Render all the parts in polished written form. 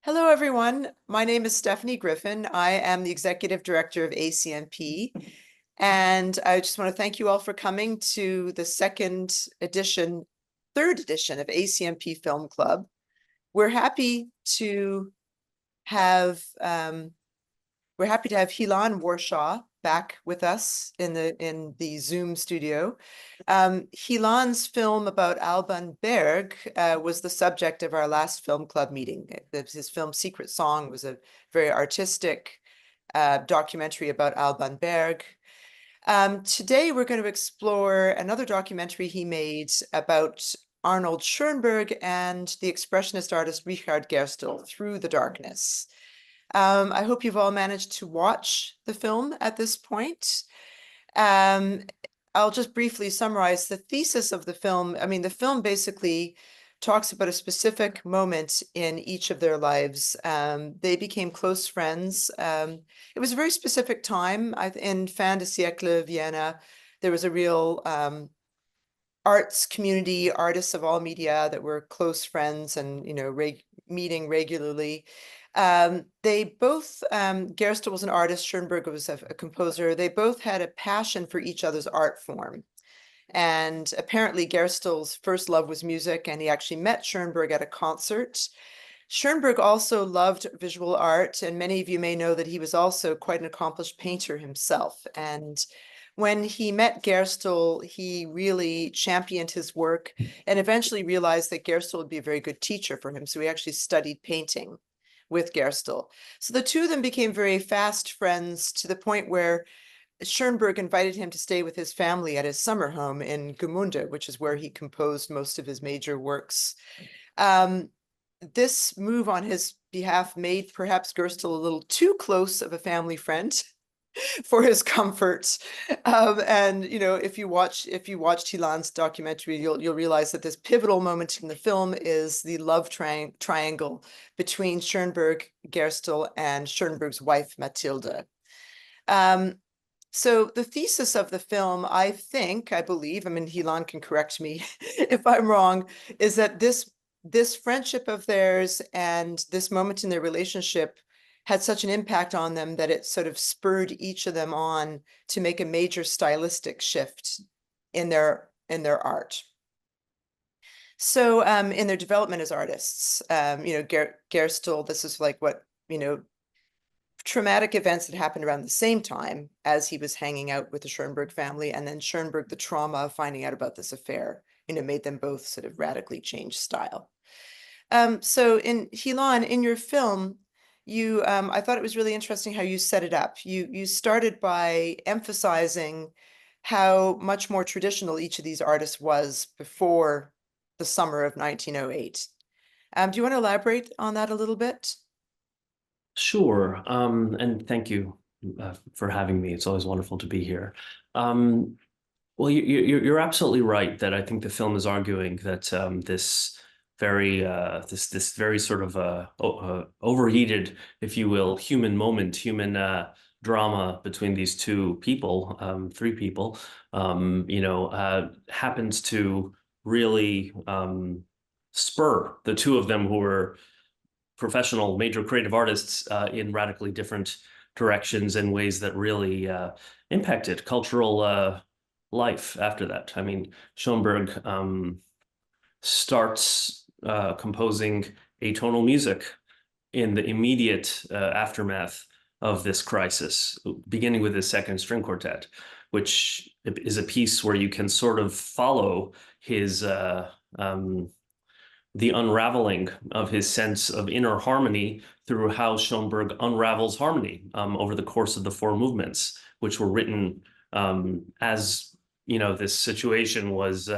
Hello, everyone. My name is Stephanie Griffin. I am the Executive Director of ACMP, and I just want to thank you all for coming to the third edition of ACMP Film Club. We're happy to have Hilan Warshaw back with us in the Zoom studio. Hilan's film about Alban Berg was the subject of our last film club meeting. His film Secret Song was a very artistic documentary about Alban Berg. Today we're going to explore another documentary he made about Arnold Schoenberg and the Expressionist artist Richard Gerstl, Through the Darkness. I hope you've all managed to watch the film at this point. I'll just briefly summarize the thesis of the film. I mean, the film basically talks about a specific moment in each of their lives. They became close friends. It was a very specific time. In fin de siècle Vienna, there was a real arts community, artists of all media that were close friends and, meeting regularly. They both, Gerstl was an artist, Schoenberg was a composer. They both had a passion for each other's art form. And apparently Gerstl's first love was music, and he actually met Schoenberg at a concert. Schoenberg also loved visual art, and many of you may know that he was also quite an accomplished painter himself. And when he met Gerstl, he really championed his work and eventually realized that Gerstl would be a very good teacher for him. So he actually studied painting with Gerstl. So the two of them became very fast friends to the point where Schoenberg invited him to stay with his family at his summer home in Gmünde, which is where he composed most of his major works. This move on his behalf made perhaps Gerstl a little too close of a family friend for his comfort. And if you watched Hilan's documentary, you'll realize that this pivotal moment in the film is the love triangle between Schoenberg, Gerstl, and Schoenberg's wife Mathilde. So the thesis of the film, I believe, I mean, Hilan can correct me if I'm wrong, is that this friendship of theirs and this moment in their relationship had such an impact on them that it sort of spurred each of them on to make a major stylistic shift in their art. So in their development as artists, Gerstl, this is like what, traumatic events that happened around the same time as he was hanging out with the Schoenberg family, and then Schoenberg, the trauma of finding out about this affair, made them both sort of radically change style. So in Hilan, in your film, I thought it was really interesting how you set it up. You started by emphasizing how much more traditional each of these artists was before the summer of 1908. Do you want to elaborate on that a little bit? Sure. And thank you for having me. It's always wonderful to be here. Well, you're absolutely right that I think the film is arguing that this very sort of overheated, if you will, human moment, human drama between these two people, three people, happens to really spur the two of them who were professional major creative artists in radically different directions in ways that really impacted cultural life after that. I mean, Schoenberg starts composing atonal music in the immediate aftermath of this crisis, beginning with his second string quartet, which is a piece where you can sort of follow his the unraveling of his sense of inner harmony through how Schoenberg unravels harmony over the course of the four movements, which were written as this situation was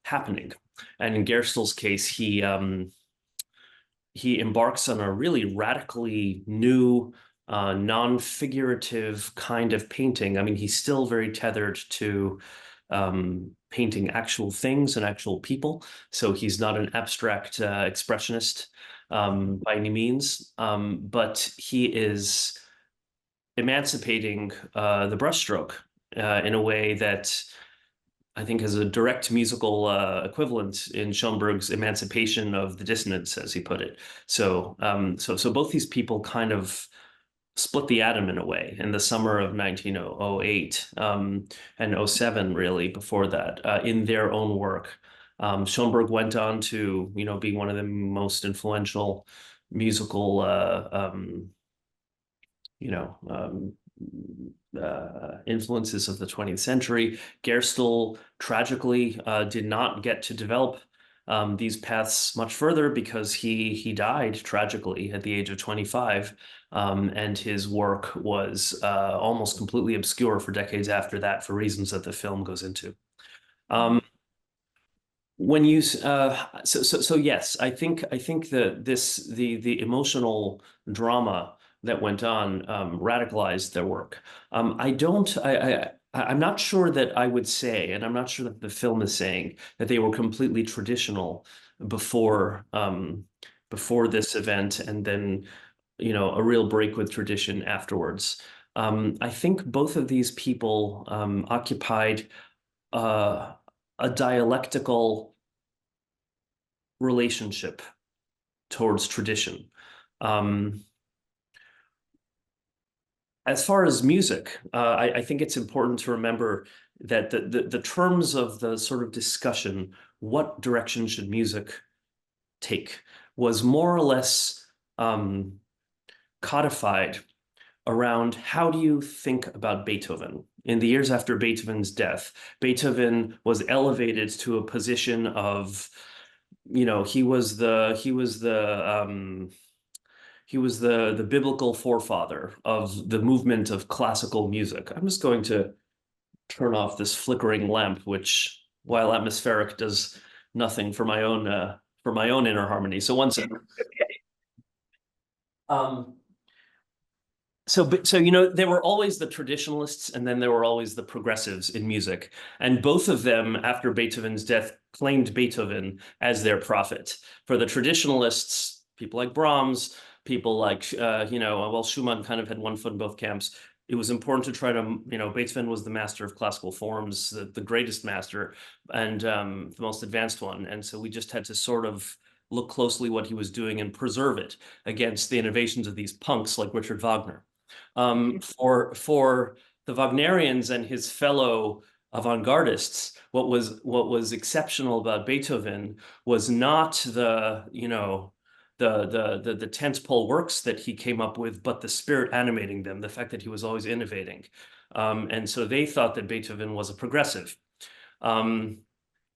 happening. And in Gerstl's case, he embarks on a really radically new, non-figurative kind of painting. I mean, he's still very tethered to painting actual things and actual people. So he's not an abstract expressionist by any means, but he is emancipating the brushstroke in a way that I think, has a direct musical equivalent in Schoenberg's Emancipation of the Dissonance, as he put it. So both these people kind of split the atom in a way in the summer of 1908 and '07, really, before that, in their own work. Schoenberg went on to, be one of the most influential musical, you know, um, influences of the 20th century. Gerstl tragically did not get to develop these paths much further because he died tragically at the age of 25, and his work was almost completely obscure for decades after that for reasons that the film goes into. When you so yes, I think that the emotional drama that went on radicalized their work. I'm not sure that I would say, and I'm not sure that the film is saying that they were completely traditional before this event, and then a real break with tradition afterwards. I think both of these people occupied uh, a dialectical relationship towards tradition. Um, as far as music, I think it's important to remember that the terms of the sort of discussion, what direction should music take, was more or less codified around how do you think about Beethoven. In the years after Beethoven's death, Beethoven was elevated to a position of, he was the biblical forefather of the movement of classical music. I'm just going to turn off this flickering lamp, which, while atmospheric, does nothing for my own inner harmony. So one second. Um, so there were always the traditionalists, and then there were always the progressives in music. And both of them, after Beethoven's death, claimed Beethoven as their prophet. For the traditionalists, people like Brahms, people like, well, Schumann kind of had one foot in both camps. It was important to try to, Beethoven was the master of classical forms, the greatest master, and the most advanced one. And so we just had to sort of look closely what he was doing and preserve it against the innovations of these punks like Richard Wagner. For the Wagnerians and his fellow avant-gardists, what was exceptional about Beethoven was not the tentpole works that he came up with, but the spirit animating them, the fact that he was always innovating. And so they thought that Beethoven was a progressive.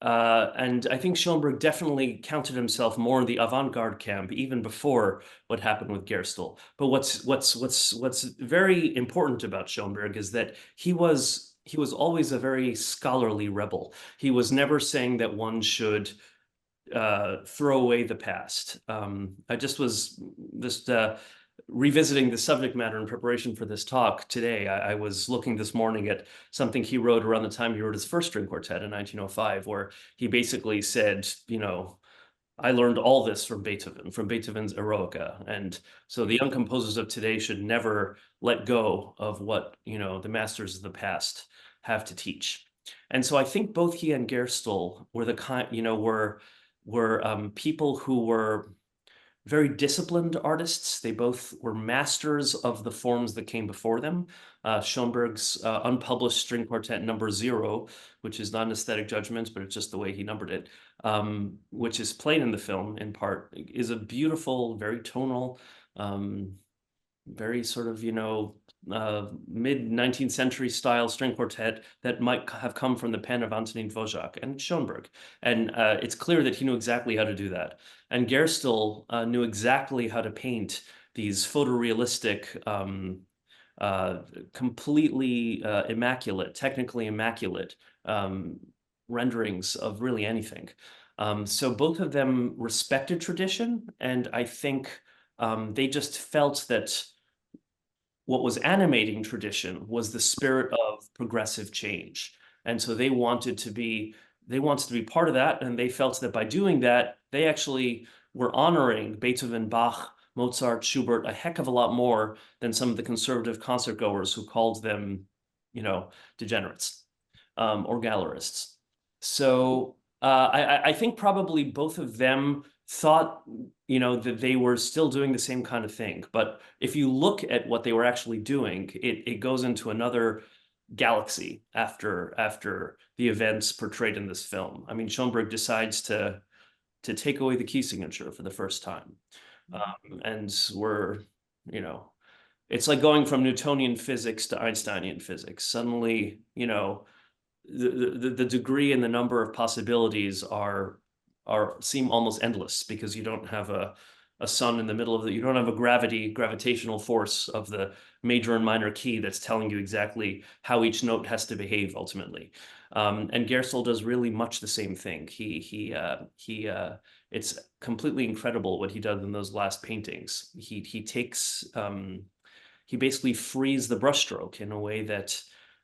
And I think Schoenberg definitely counted himself more in the avant-garde camp even before what happened with Gerstl. But what's very important about Schoenberg is that he was always a very scholarly rebel. He was never saying that one should throw away the past. I was just revisiting the subject matter in preparation for this talk today. I was looking this morning at something he wrote around the time he wrote his first string quartet in 1905, where he basically said, I learned all this from Beethoven's Eroica. And so the young composers of today should never let go of what, the masters of the past have to teach. And so I think both he and Gerstl were the kind, were people who were very disciplined artists. They both were masters of the forms that came before them. Schoenberg's unpublished string quartet number 0, which is not an aesthetic judgment, but it's just the way he numbered it, which is played in the film in part, is a beautiful, very tonal, very sort of, mid-19th century style string quartet that might have come from the pen of Antonin Dvořák and Schoenberg. And it's clear that he knew exactly how to do that. And Gerstl knew exactly how to paint these photorealistic, completely immaculate, technically immaculate renderings of really anything. So both of them respected tradition, and I think they just felt that what was animating tradition was the spirit of progressive change. And so they wanted to be part of that, and they felt that by doing that, they actually were honoring Beethoven, Bach, Mozart, Schubert a heck of a lot more than some of the conservative concertgoers who called them, degenerates or gallerists. So I think probably both of them thought, that they were still doing the same kind of thing. But if you look at what they were actually doing, it goes into another galaxy after the events portrayed in this film. I mean, Schoenberg decides to take away the key signature for the first time. And it's like going from Newtonian physics to Einsteinian physics. Suddenly, the degree and the number of possibilities seem almost endless, because you don't have a sun in the middle of you don't have a gravitational force of the major and minor key that's telling you exactly how each note has to behave ultimately. And Gerstl does really much the same thing. It's completely incredible what he does in those last paintings. He basically frees the brushstroke in a way that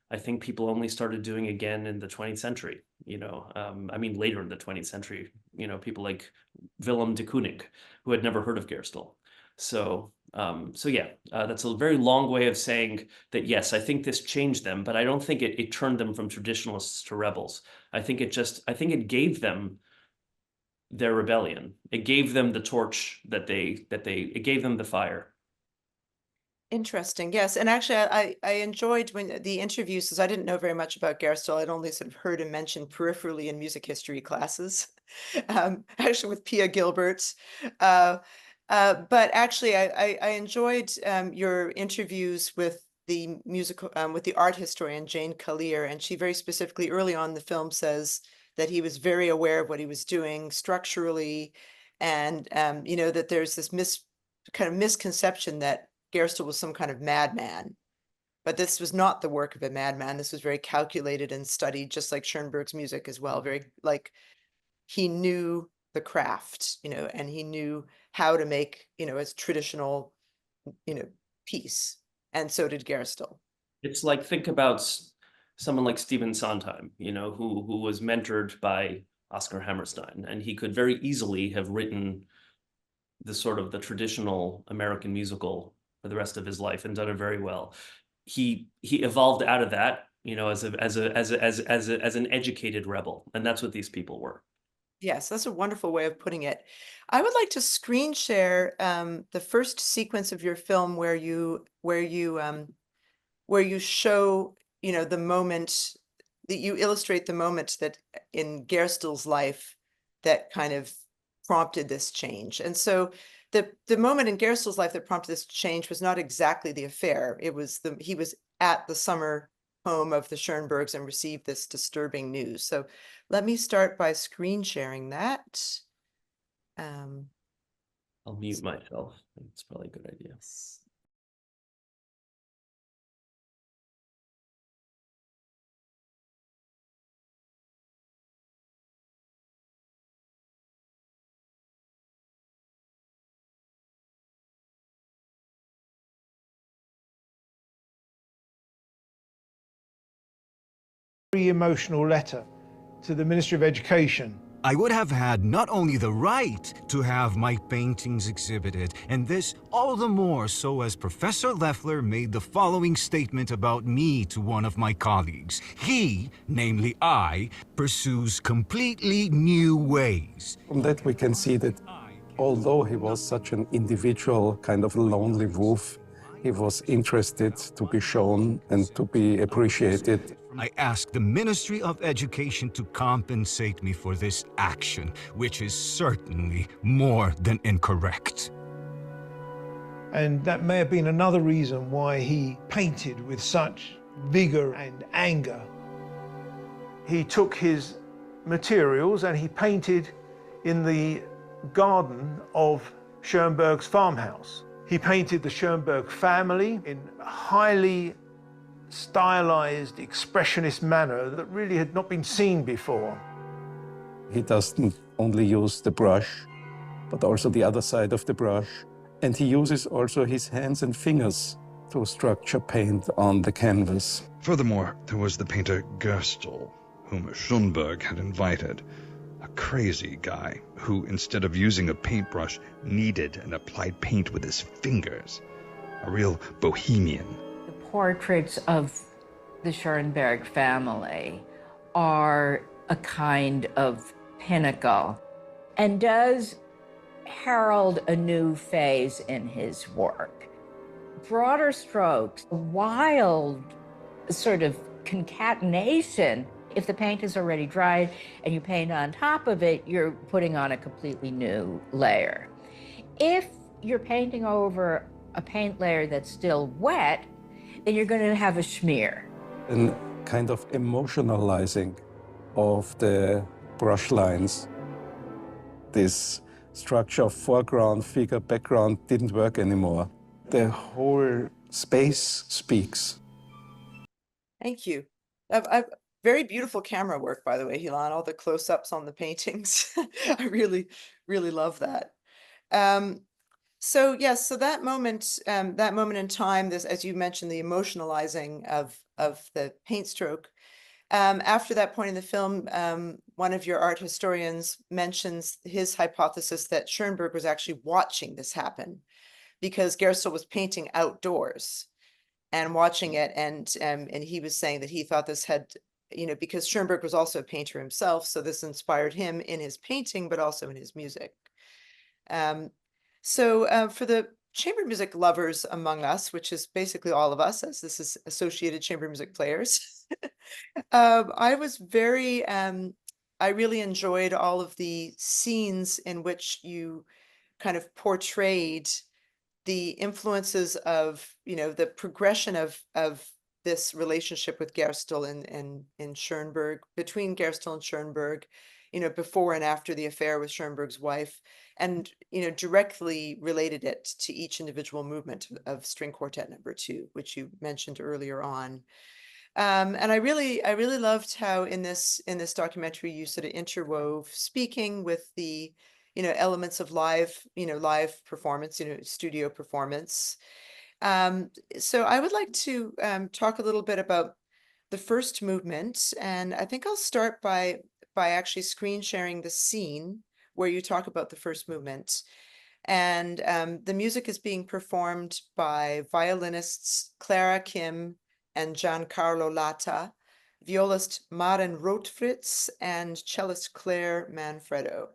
I think people only started doing again in the 20th century. I mean, later in the 20th century, people like Willem de Kooning, who had never heard of Gerstl. So yeah, that's a very long way of saying that, yes, I think this changed them, but I don't think it turned them from traditionalists to rebels. I think it gave them their rebellion. It gave them the torch it gave them the fire. Interesting. Yes. And actually, I enjoyed when the interviews, because I didn't know very much about Gerstl. I'd only sort of heard him mentioned peripherally in music history classes, actually with Pia Gilbert. But actually, I enjoyed your interviews with the with the art historian Jane Collier, and she very specifically early on in the film says that he was very aware of what he was doing structurally, and that there's this kind of misconception that Gerstl was some kind of madman, but this was not the work of a madman. This was very calculated and studied, just like Schoenberg's music as well. Very like he knew the craft, and he knew how to make, a traditional, piece. And so did Gerstl. It's like, think about someone like Stephen Sondheim, who was mentored by Oscar Hammerstein, and he could very easily have written the traditional American musical for the rest of his life and done it very well. He evolved out of that, as an educated rebel, and that's what these people were. Yes, that's a wonderful way of putting it. I would like to screen share the first sequence of your film where you show, the moment that you illustrate the moment that in Gerstl's life that kind of prompted this change. And so the moment in Gerstl's life that prompted this change was not exactly the affair. It was he was at the summer home of the Schoenbergs and received this disturbing news. So let me start by screen sharing that. I'll mute myself. I think it's probably a good idea. Emotional letter to the Ministry of Education. I would have had not only the right to have my paintings exhibited, and this all the more so as Professor Loeffler made the following statement about me to one of my colleagues. He, namely I, pursues completely new ways. From that we can see that although he was such an individual, kind of lonely wolf, he was interested to be shown and to be appreciated. I asked the Ministry of Education to compensate me for this action, which is certainly more than incorrect. And that may have been another reason why he painted with such vigor and anger. He took his materials and he painted in the garden of Schoenberg's farmhouse. He painted the Schoenberg family in a highly stylized, expressionist manner that really had not been seen before. He doesn't only use the brush, but also the other side of the brush. And he uses also his hands and fingers to structure paint on the canvas. Furthermore, there was the painter Gerstl, whom Schoenberg had invited. A crazy guy who, instead of using a paintbrush, kneaded and applied paint with his fingers. A real bohemian. The portraits of the Schoenberg family are a kind of pinnacle and does herald a new phase in his work. Broader strokes, wild sort of concatenation. If the paint is already dried and you paint on top of it, you're putting on a completely new layer. If you're painting over a paint layer that's still wet, then you're going to have a smear. And kind of emotionalizing of the brush lines. This structure of foreground, figure, background didn't work anymore. The whole space speaks. Thank you. Very beautiful camera work, by the way, Hilan, all the close-ups on the paintings. I really, really love that. So yes, so that moment in time, this, as you mentioned, the emotionalizing of the paint stroke. After that point in the film, one of your art historians mentions his hypothesis that Schoenberg was actually watching this happen because Gerstl was painting outdoors and watching it, and he was saying that he thought this had, because Schoenberg was also a painter himself, so this inspired him in his painting, but also in his music. So for the chamber music lovers among us, which is basically all of us, as this is associated chamber music players, I really enjoyed all of the scenes in which you kind of portrayed the influences of, the progression of this relationship with Gerstl and Schoenberg, between Gerstl and Schoenberg, before and after the affair with Schoenberg's wife, and, directly related it to each individual movement of String Quartet No. 2, which you mentioned earlier on. And I really loved how in this documentary you sort of interwove speaking with the, elements of live performance, studio performance. So I would like to talk a little bit about the first movement, and I think I'll start by actually screen sharing the scene where you talk about the first movement. And the music is being performed by violinists Clara Kim and Giancarlo Latta, violist Maren Rotfritz, and cellist Claire Manfredo.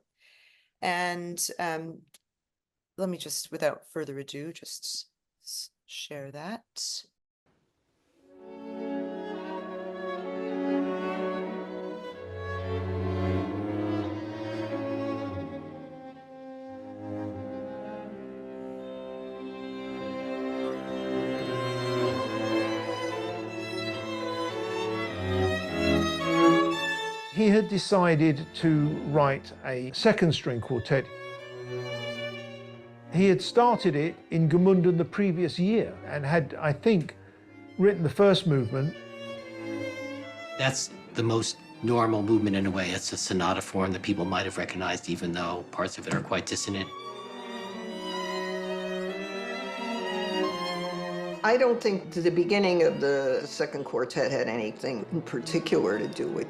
And let me just, without further ado, just share that. He had decided to write a second string quartet. He had started it in Gmunden the previous year and had, I think, written the first movement. That's the most normal movement in a way. It's a sonata form that people might have recognized, even though parts of it are quite dissonant. I don't think the beginning of the second quartet had anything in particular to do with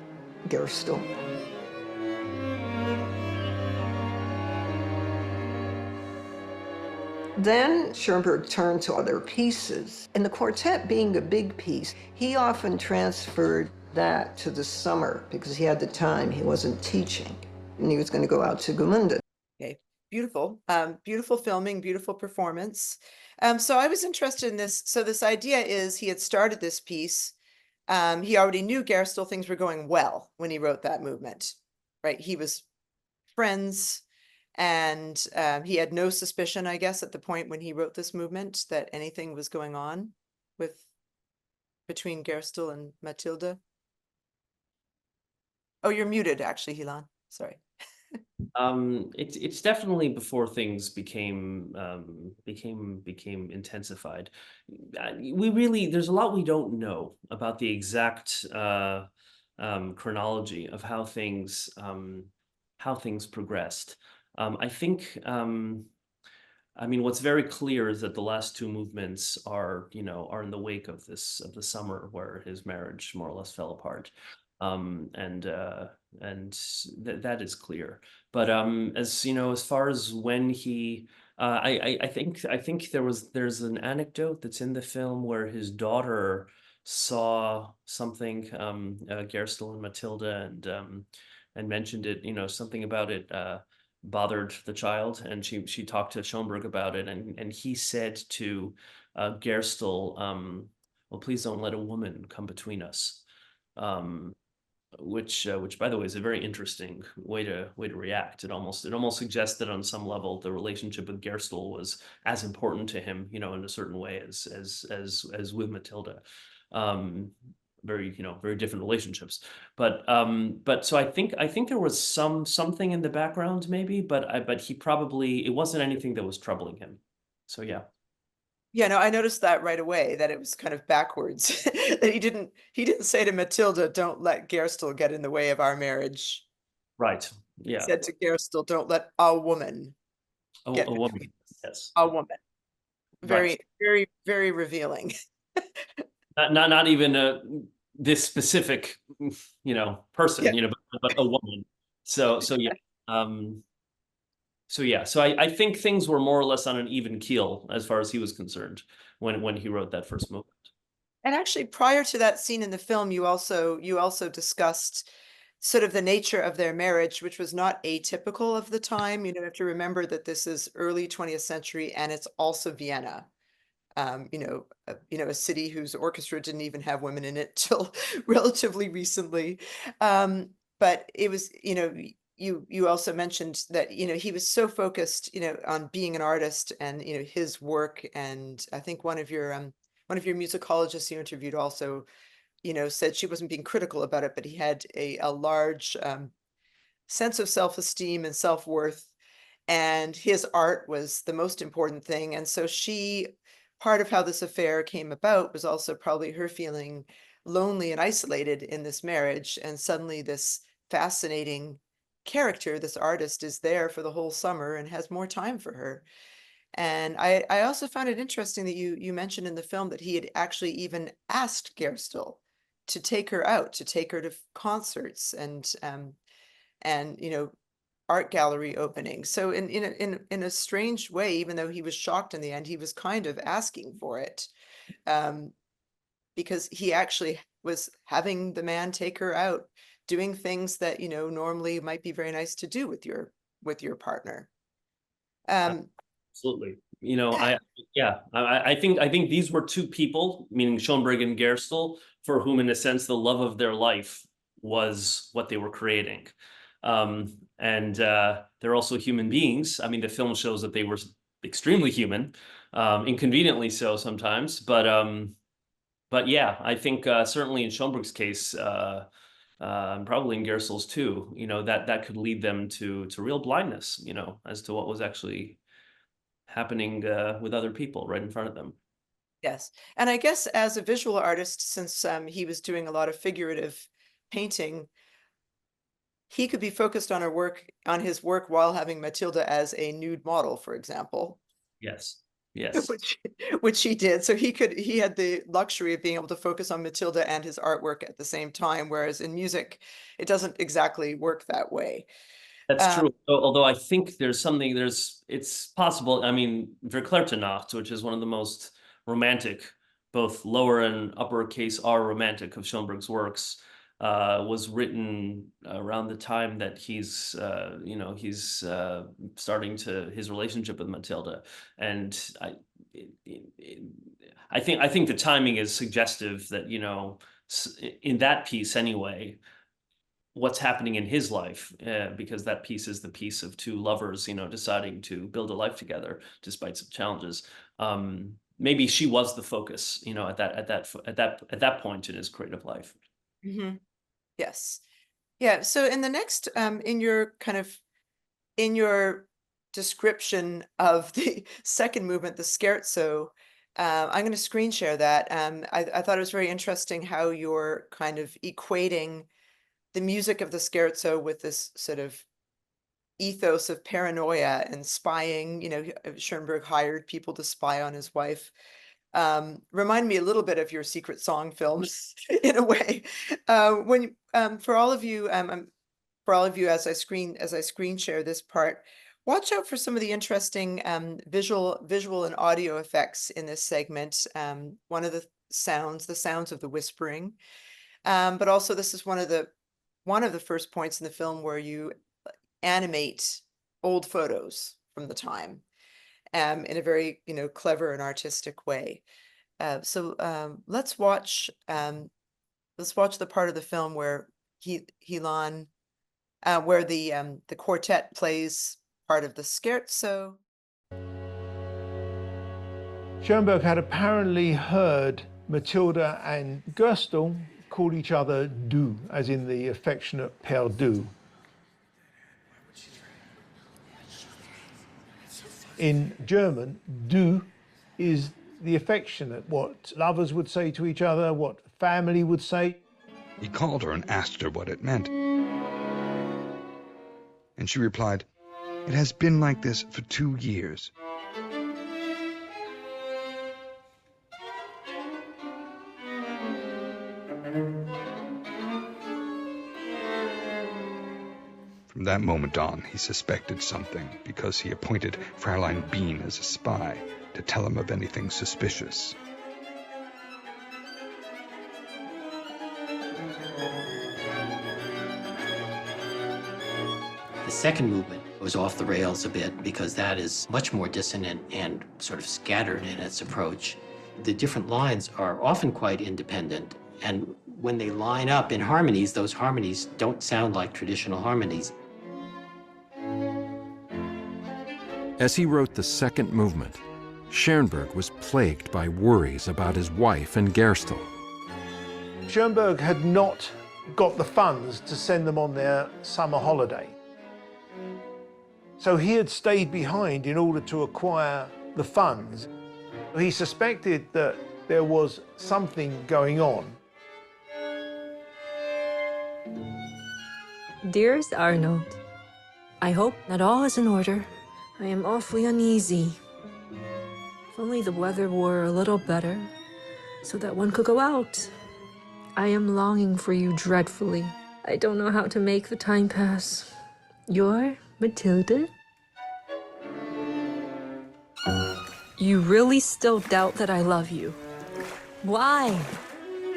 Gerstl. Then Schoenberg turned to other pieces. And the quartet being a big piece, he often transferred that to the summer because he had the time, he wasn't teaching, and he was going to go out to Gmunden. Okay, beautiful. Beautiful filming, beautiful performance. So I was interested in this. So this idea is he had started this piece. He already knew Gerstl, things were going well when he wrote that movement, right? He was friends, and he had no suspicion, I guess, at the point when he wrote this movement that anything was going on between Gerstl and Matilda. Oh, you're muted, actually, Hilan. Sorry. It's definitely before things became intensified. There's a lot we don't know about the exact chronology of how things progressed. I think what's very clear is that the last two movements are in the wake of the summer where his marriage more or less fell apart. That is clear. But as far as when he, I think there's an anecdote that's in the film where his daughter saw something, Gerstl and Matilda, and mentioned it, something about it bothered the child, and she talked to Schoenberg about it, and he said to Gerstl, well, please don't let a woman come between us. Which by the way is a very interesting way to react. It almost suggests that on some level the relationship with Gerstl was as important to him, in a certain way as with Matilda. Very very different relationships, but so I think there was something in the background maybe, but he probably, it wasn't anything that was troubling him. So yeah. Yeah, no, I noticed that right away, that it was kind of backwards. That he didn't say to Matilda, "Don't let Gerstl get in the way of our marriage." Right. He Yeah. said to Gerstl, "Don't let a woman get A woman. between us." Yes. A woman. Right. Very, very, very revealing. Not even this specific, person, Yeah. but a woman. So yeah. So I think things were more or less on an even keel as far as he was concerned when he wrote that first movement. And actually, prior to that scene in the film, you also discussed sort of the nature of their marriage, which was not atypical of the time. You have to remember that this is early 20th century, and it's also Vienna. A city whose orchestra didn't even have women in it till relatively recently. But it was, you also mentioned that, he was so focused, on being an artist and, his work. And I think one of your musicologists you interviewed also, said she wasn't being critical about it, but he had a large sense of self-esteem and self-worth, and his art was the most important thing. And so part of how this affair came about was also probably her feeling lonely and isolated in this marriage. And suddenly this fascinating character, this artist, is there for the whole summer and has more time for her. And I also found it interesting that you mentioned in the film that he had actually even asked Gerstl to take her out, to take her to concerts and art gallery opening. So in a strange way, even though he was shocked in the end, he was kind of asking for it, because he actually was having the man take her out, doing things that normally might be very nice to do with your partner. Absolutely. I think these were two people, meaning Schoenberg and Gerstl, for whom, in a sense, the love of their life was what they were creating. And they're also human beings. I mean, the film shows that they were extremely human, inconveniently so sometimes. But yeah, I think certainly in Schoenberg's case, probably in Gerstl's too, that could lead them to real blindness, as to what was actually happening with other people right in front of them. Yes. And I guess as a visual artist, since he was doing a lot of figurative painting, he could be focused on his work while having Matilda as a nude model, for example. Yes. Yes. Which he did. So he had the luxury of being able to focus on Matilda and his artwork at the same time, whereas in music, it doesn't exactly work that way. That's true. Although I think it's possible. I mean, Verklärte Nacht, which is one of the most romantic, both lower and uppercase R romantic of Schoenberg's works, was written around the time that he's starting his relationship with Matilda. And I think the timing is suggestive that, in that piece anyway, what's happening in his life, because that piece is the piece of two lovers, deciding to build a life together despite some challenges. Maybe she was the focus, at that point in his creative life. Mm-hmm. Yes. Yeah. So in the next, in your description of the second movement, the scherzo, I'm going to screen share that. I thought it was very interesting how you're kind of equating the music of the scherzo with this sort of ethos of paranoia and spying. Schoenberg hired people to spy on his wife. Remind me a little bit of your secret song films in a way. For all of you, as I screen share this part, watch out for some of the interesting visual and audio effects in this segment. One of the sounds, the sounds of the whispering. But also this is one of the first points in the film where you animate old photos from the time in a very, clever and artistic way. Let's watch the part of the film where Hilan, where the quartet plays part of the scherzo. Schoenberg had apparently heard Matilda and Gerstl call each other du, as in the affectionate Père du. In German, du is the affectionate, what lovers would say to each other, what family would say. He called her and asked her what it meant. And she replied, "It has been like this for 2 years." From that moment on, he suspected something because he appointed Fräulein Bean as a spy to tell him of anything suspicious. The second movement was off the rails a bit because that is much more dissonant and sort of scattered in its approach. The different lines are often quite independent, and when they line up in harmonies, those harmonies don't sound like traditional harmonies. As he wrote the second movement, Schoenberg was plagued by worries about his wife and Gerstl. Schoenberg had not got the funds to send them on their summer holiday. So he had stayed behind in order to acquire the funds. He suspected that there was something going on. Dearest Arnold, I hope that all is in order. I am awfully uneasy. If only the weather were a little better, so that one could go out. I am longing for you dreadfully. I don't know how to make the time pass. Your Matilda? You really still doubt that I love you? Why?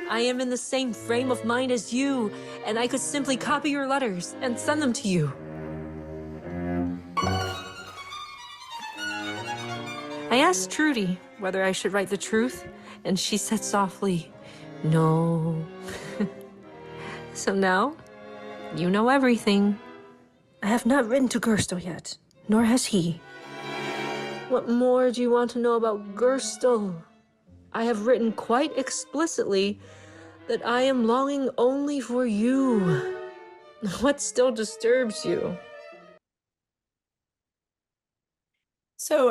I am in the same frame of mind as you, and I could simply copy your letters and send them to you. I asked Trudy whether I should write the truth, and she said softly, no. So now, you know everything. I have not written to Gerstl yet, nor has he. What more do you want to know about Gerstl? I have written quite explicitly that I am longing only for you. What still disturbs you? So,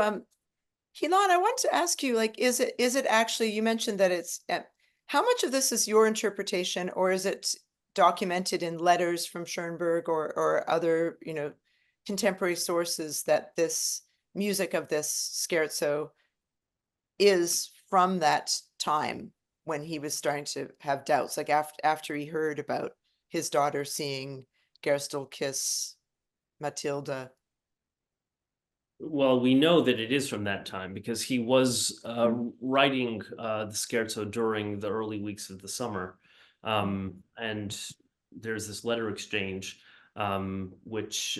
Hilan, I want to ask you, is it actually, you mentioned that it's, how much of this is your interpretation, or is it documented in letters from Schoenberg or other, contemporary sources that this music of this scherzo is from that time when he was starting to have doubts, like after he heard about his daughter seeing Gerstl kiss Matilda? Well, we know that it is from that time because he was writing the scherzo during the early weeks of the summer. And there's this letter exchange, which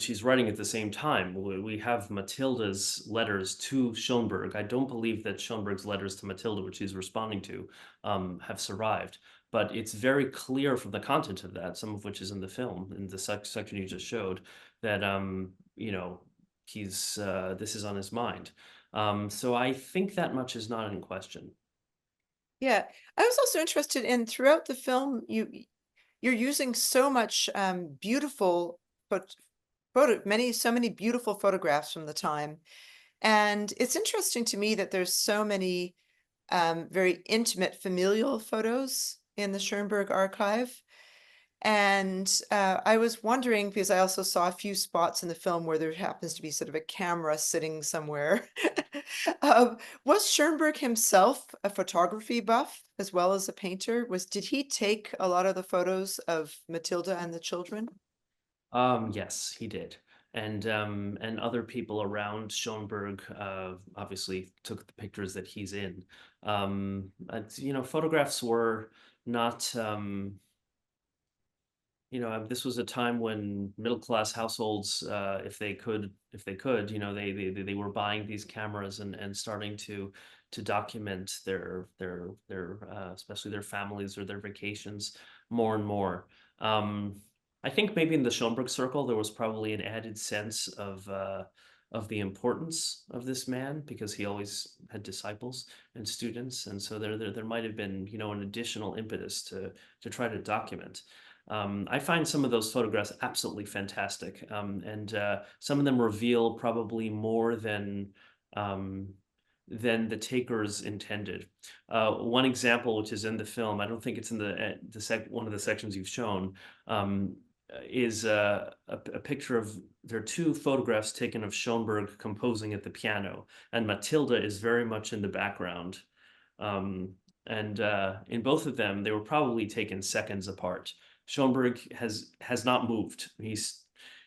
he's writing at the same time. We have Matilda's letters to Schoenberg. I don't believe that Schoenberg's letters to Matilda, which he's responding to, have survived. But it's very clear from the content of that, some of which is in the film, in the section you just showed, that he's this is on his mind. So I think that much is not in question. Yeah, I was also interested in, throughout the film, you're using so much beautiful so many beautiful photographs from the time, and it's interesting to me that there's so many very intimate familial photos in the Schoenberg archive. And I was wondering, because I also saw a few spots in the film where there happens to be sort of a camera sitting somewhere. Was Schoenberg himself a photography buff as well as a painter? Did he take a lot of the photos of Matilda and the children? Yes, he did. and other people around Schoenberg obviously took the pictures that he's in. Photographs were not. This was a time when middle-class households, if they could, they were buying these cameras and starting to document their especially their families or their vacations more and more. I think maybe in the Schoenberg circle there was probably an added sense of the importance of this man, because he always had disciples and students, and so there might have been an additional impetus to try to document. I find some of those photographs absolutely fantastic, and some of them reveal probably more than the takers intended. One example, which is in the film, I don't think it's in one of the sections you've shown, is a picture of, there are two photographs taken of Schoenberg composing at the piano, and Matilda is very much in the background. And in both of them, they were probably taken seconds apart. Schoenberg has not moved. He's,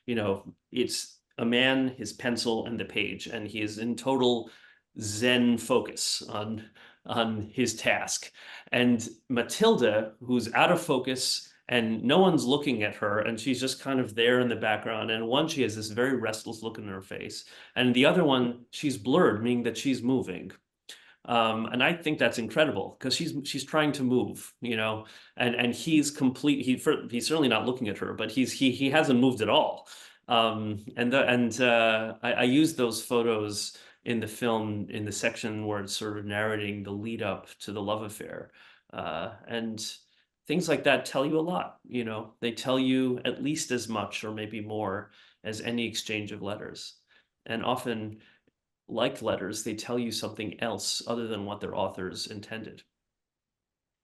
it's a man, his pencil, and the page, and he is in total Zen focus on his task. And Matilda, who's out of focus and no one's looking at her, and she's just kind of there in the background. And one, she has this very restless look in her face, and the other one, she's blurred, meaning that she's moving. And I think that's incredible, because she's trying to move, and he's he's certainly not looking at her, but he hasn't moved at all. I use those photos in the film in the section where it's sort of narrating the lead up to the love affair, and things like that tell you a lot. They tell you at least as much or maybe more as any exchange of letters, and often, like letters, they tell you something else other than what their authors intended.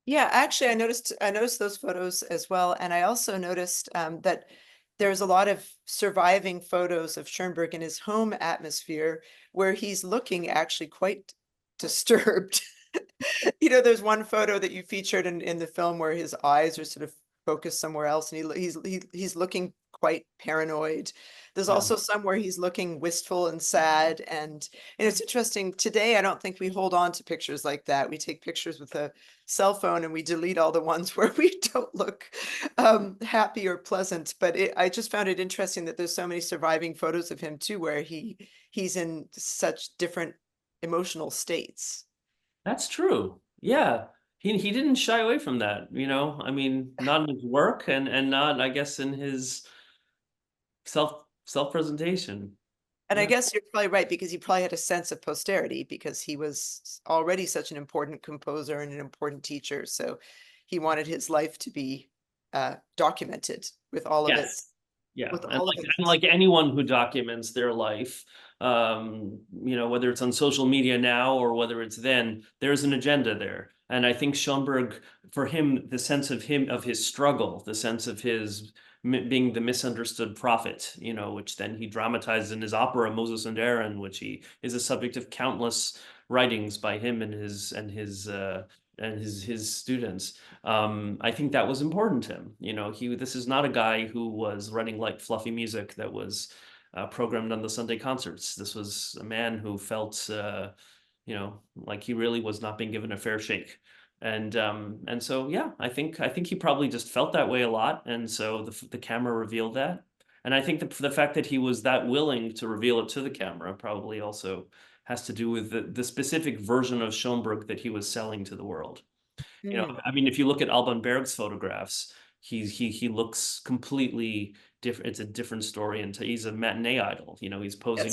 Yeah, actually, I noticed those photos as well, and I also noticed that there's a lot of surviving photos of Schoenberg in his home atmosphere where he's looking actually quite disturbed. There's one photo that you featured in the film where his eyes are sort of focused somewhere else, and he's looking quite paranoid. There's also some where he's looking wistful and sad, and it's interesting. Today, I don't think we hold on to pictures like that. We take pictures with a cell phone and we delete all the ones where we don't look happy or pleasant. But I just found it interesting that there's so many surviving photos of him too, where he's in such different emotional states. That's true. Yeah. He didn't shy away from that, I mean, not in his work, and not, I guess, in his self-presentation. And I guess you're probably right, because he probably had a sense of posterity, because he was already such an important composer and an important teacher. So he wanted his life to be documented with all of it. Yeah, with and all of it. like anyone who documents their life, whether it's on social media now or whether it's then, there's an agenda there. And I think Schoenberg, for him, the sense of his struggle, the sense of his being the misunderstood prophet, which then he dramatized in his opera Moses and Aaron, which he is a subject of countless writings by him and his students. I think that was important to him. This is not a guy who was writing light, fluffy music that was programmed on the Sunday concerts. This was a man who felt, like he really was not being given a fair shake. And so, yeah, I think he probably just felt that way a lot. And so the camera revealed that. And I think the fact that he was that willing to reveal it to the camera probably also has to do with the specific version of Schoenberg that he was selling to the world. I mean, if you look at Alban Berg's photographs, he looks completely different. It's a different story, and he's a matinee idol. He's posing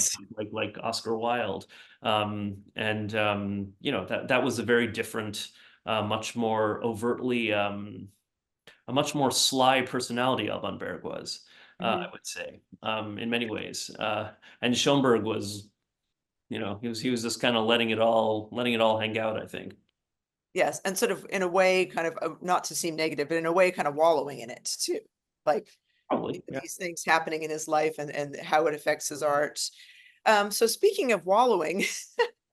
like Oscar Wilde, that was a very different, much more overtly, a much more sly personality Alban Berg was, I would say, in many ways. And Schoenberg was, he was just kind of letting it all hang out, I think. Yes, and sort of in a way, kind of not to seem negative, but in a way, kind of wallowing in it too, like probably these things happening in his life and how it affects his art. So speaking of wallowing,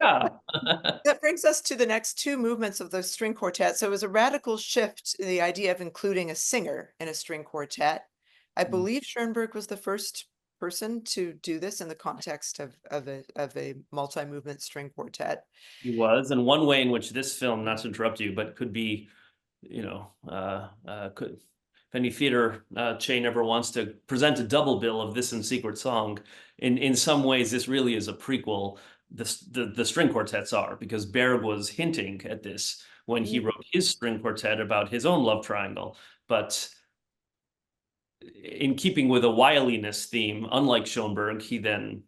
that brings us to the next two movements of the string quartet. So it was a radical shift in the idea of including a singer in a string quartet. I believe Schoenberg was the first person to do this in the context of a multi-movement string quartet. He was, and one way in which this film, not to interrupt you, but could be, could, if any theater chain ever wants to present a double bill of this and Secret Song, in some ways this really is a prequel. The string quartets are, because Berg was hinting at this when he wrote his string quartet about his own love triangle, but in keeping with a wiliness theme, unlike Schoenberg, he then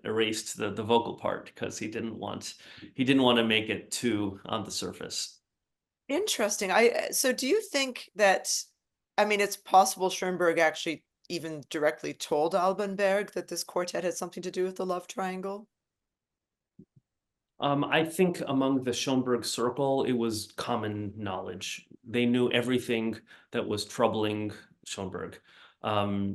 erased the vocal part because he didn't want to make it too on the surface. Interesting. So do you think that, I mean, it's possible Schoenberg actually even directly told Alban Berg that this quartet had something to do with the love triangle? I think among the Schoenberg circle, it was common knowledge. They knew everything that was troubling Schoenberg.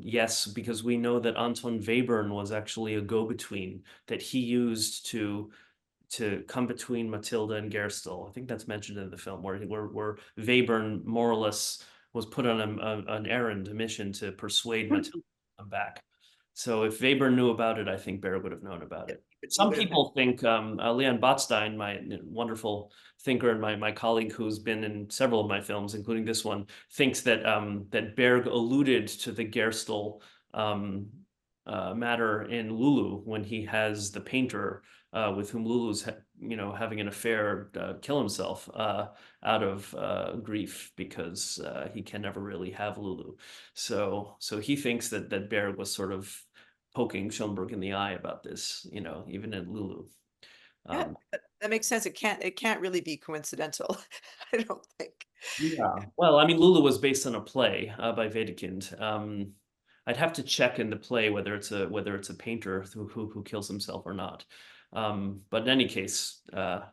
Yes, because we know that Anton Webern was actually a go-between that he used to come between Matilda and Gerstl. I think that's mentioned in the film, where Webern more or less was put on an errand, a mission to persuade Matilda to come back. So if Weber knew about it, I think Berg would have known about it. Some people think, Leon Botstein, my wonderful thinker and my colleague who's been in several of my films, including this one, thinks that that Berg alluded to the Gerstl matter in Lulu when he has the painter with whom Lulu's having an affair kill himself out of grief because he can never really have Lulu. So he thinks that Berg was sort of poking Schoenberg in the eye about this, even in Lulu. Yeah, that makes sense. It can't really be coincidental. I don't think. Yeah. Well, I mean, Lulu was based on a play by Wedekind. I'd have to check in the play whether it's a painter who kills himself or not. But in any case, a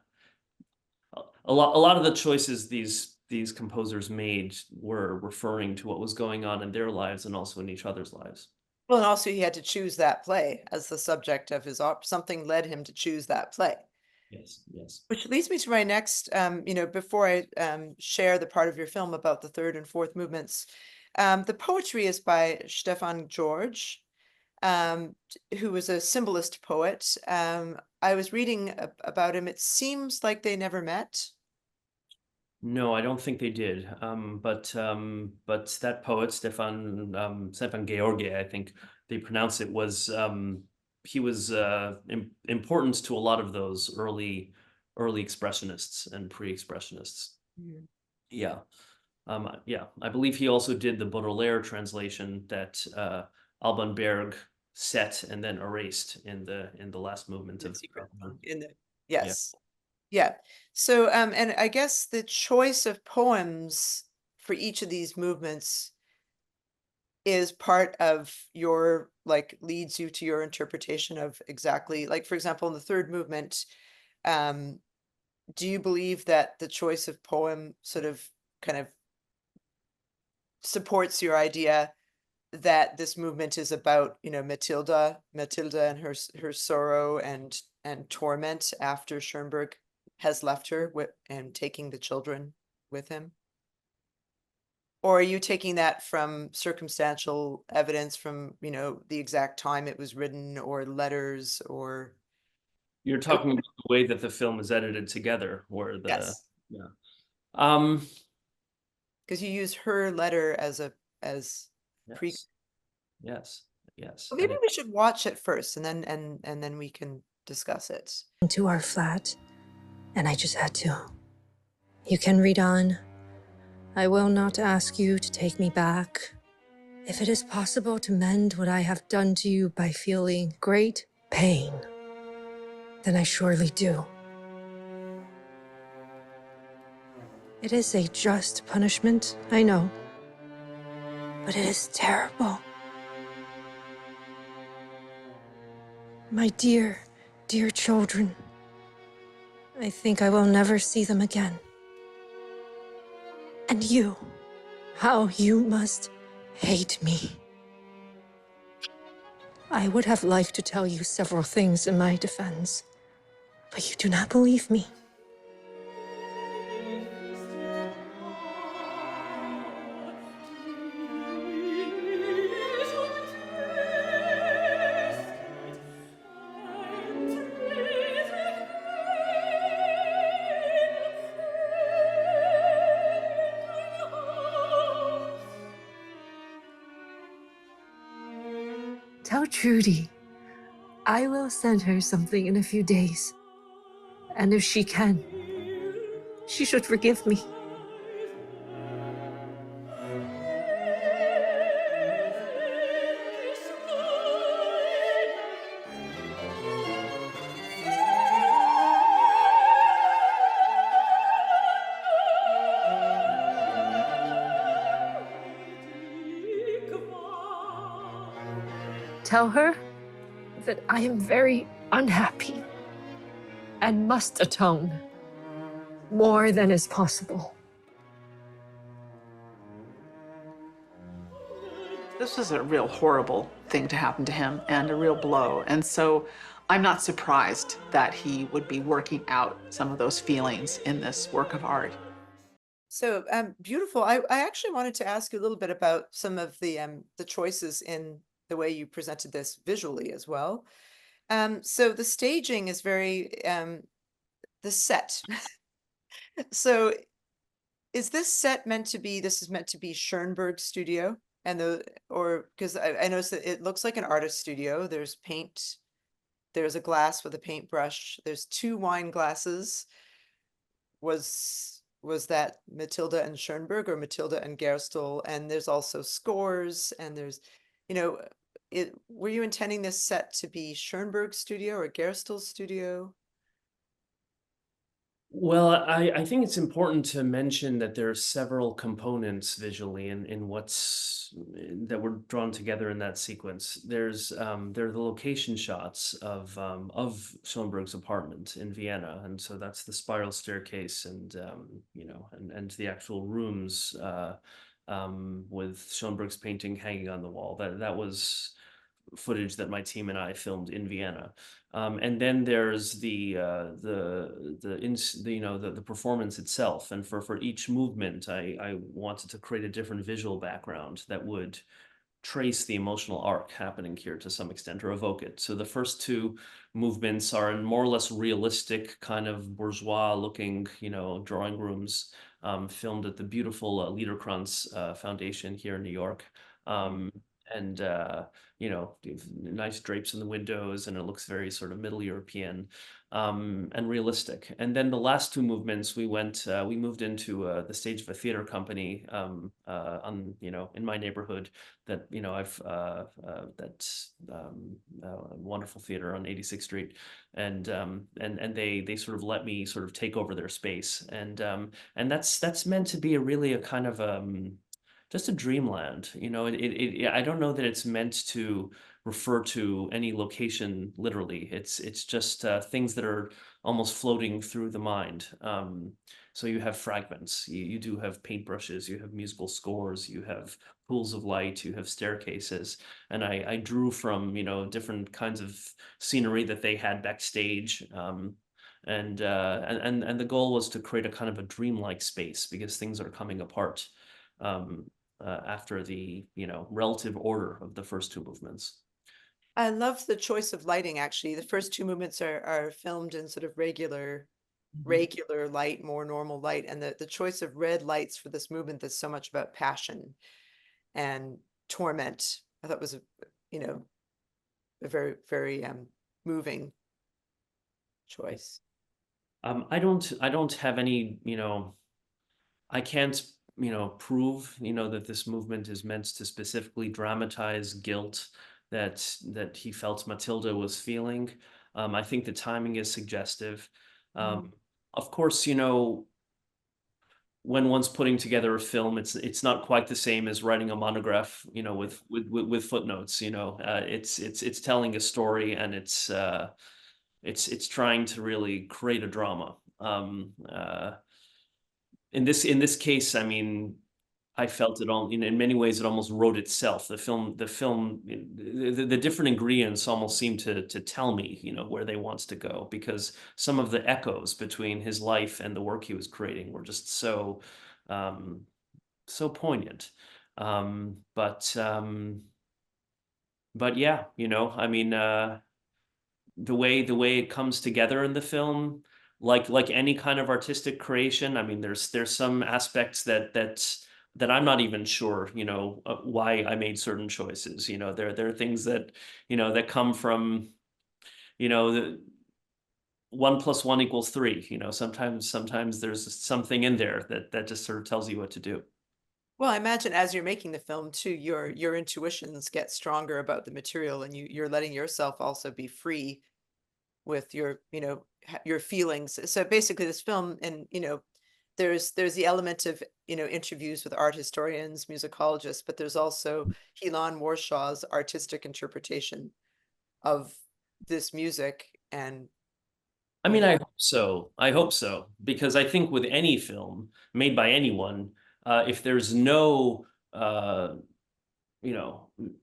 lot of the choices these composers made were referring to what was going on in their lives and also in each other's lives. Well, and also he had to choose that play as the subject of his something led him to choose that play. Yes. Which leads me to my next, before I share the part of your film about the third and fourth movements, the poetry is by Stefan George, who was a symbolist poet. I was reading about him. It seems like they never met. No, I don't think they did. But that poet, Stefan Georgi, I think they pronounce it, was he was important to a lot of those early expressionists and pre-expressionists. Yeah. I believe he also did the Baudelaire translation that Alban Berg set and then erased in the last movement of Yes. Yeah. So, and I guess the choice of poems for each of these movements is part of your, leads you to your interpretation of exactly, for example, in the third movement, do you believe that the choice of poem sort of kind of supports your idea that this movement is about, Matilda and her sorrow and torment after Schoenberg has left her and taking the children with him? Or are you taking that from circumstantial evidence from, the exact time it was written or letters or? You're talking about the way that the film is edited together, where Yes. Yeah. Because you use her letter as Yes. Well, maybe we should watch it first and then we can discuss it. To our flat, and I just had to. You can read on. I will not ask you to take me back. If it is possible to mend what I have done to you by feeling great pain, then I surely do. It is a just punishment, I know, but it is terrible. My dear, dear children, I think I will never see them again. And you, how you must hate me. I would have liked to tell you several things in my defense, but you do not believe me. Tell Trudy I will send her something in a few days. And if she can, she should forgive me. Tell her that I am very unhappy and must atone more than is possible. This was a real horrible thing to happen to him and a real blow. And so I'm not surprised that he would be working out some of those feelings in this work of art. So beautiful. I actually wanted to ask you a little bit about some of the choices in the way you presented this visually as well. So the staging is very the set. So is this set meant to be, this is meant to be Schoenberg's studio? And or because I noticed that it looks like an artist studio. There's paint, there's a glass with a paintbrush, there's 2 wine glasses. Was that Matilda and Schoenberg or Matilda and Gerstl? And there's also scores, and there's, you know, were you intending this set to be Schoenberg's studio or Gerstl's studio? Well, I think it's important to mention that there are several components visually in what's that were drawn together in that sequence. There are the location shots of Schoenberg's apartment in Vienna, and so that's the spiral staircase, and you know, and the actual rooms with Schoenberg's painting hanging on the wall. That was footage that my team and I filmed in Vienna. And then there's the performance itself. And for each movement, I wanted to create a different visual background that would trace the emotional arc happening here to some extent, or evoke it. So the first 2 movements are in more or less realistic kind of bourgeois looking, you know, drawing rooms, filmed at the beautiful Liederkranz Foundation here in New York. And you know, nice drapes in the windows, and it looks very sort of Middle European and realistic. And then the last 2 movements, we moved into the stage of a theater company on, you know, in my neighborhood that, you know, I've that's a wonderful theater on 86th Street, and they sort of let me sort of take over their space, and that's meant to be a kind of just a dreamland. You know, I don't know that it's meant to refer to any location literally. It's just things that are almost floating through the mind. So you have fragments, you do have paintbrushes, you have musical scores, you have pools of light, you have staircases, and I drew from, you know, different kinds of scenery that they had backstage. And the goal was to create a kind of a dreamlike space, because things are coming apart after the, you know, relative order of the first 2 movements. I love the choice of lighting, actually. The first 2 movements are filmed in sort of regular light, more normal light. And the choice of red lights for this movement that's so much about passion and torment, I thought was, you know, a very, very moving choice. I don't have any, you know, I can't, you know, prove, you know, that this movement is meant to specifically dramatize guilt that he felt Matilda was feeling. I think the timing is suggestive. Of course, you know, when one's putting together a film, it's not quite the same as writing a monograph, you know, with footnotes. You know, it's telling a story, and it's trying to really create a drama. In this case, I mean, I felt it all, in many ways, it almost wrote itself. The different ingredients almost seem to tell me, you know, where they want to go, because some of the echoes between his life and the work he was creating were just so poignant. But yeah, you know, I mean, the way it comes together in the film, like any kind of artistic creation, I mean, there's some aspects that that I'm not even sure, why I made certain choices. There are things that, that come from, the 1 + 1 = 3. Sometimes there's something in there that just sort of tells you what to do. Well, I imagine as you're making the film too, your intuitions get stronger about the material, and you're letting yourself also be free with your, your feelings. So basically this film, and, there's the element of, interviews with art historians, musicologists, but there's also Hilan Warshaw's artistic interpretation of this music. And I mean, I hope so. I hope so, because I think with any film made by anyone, if there's no,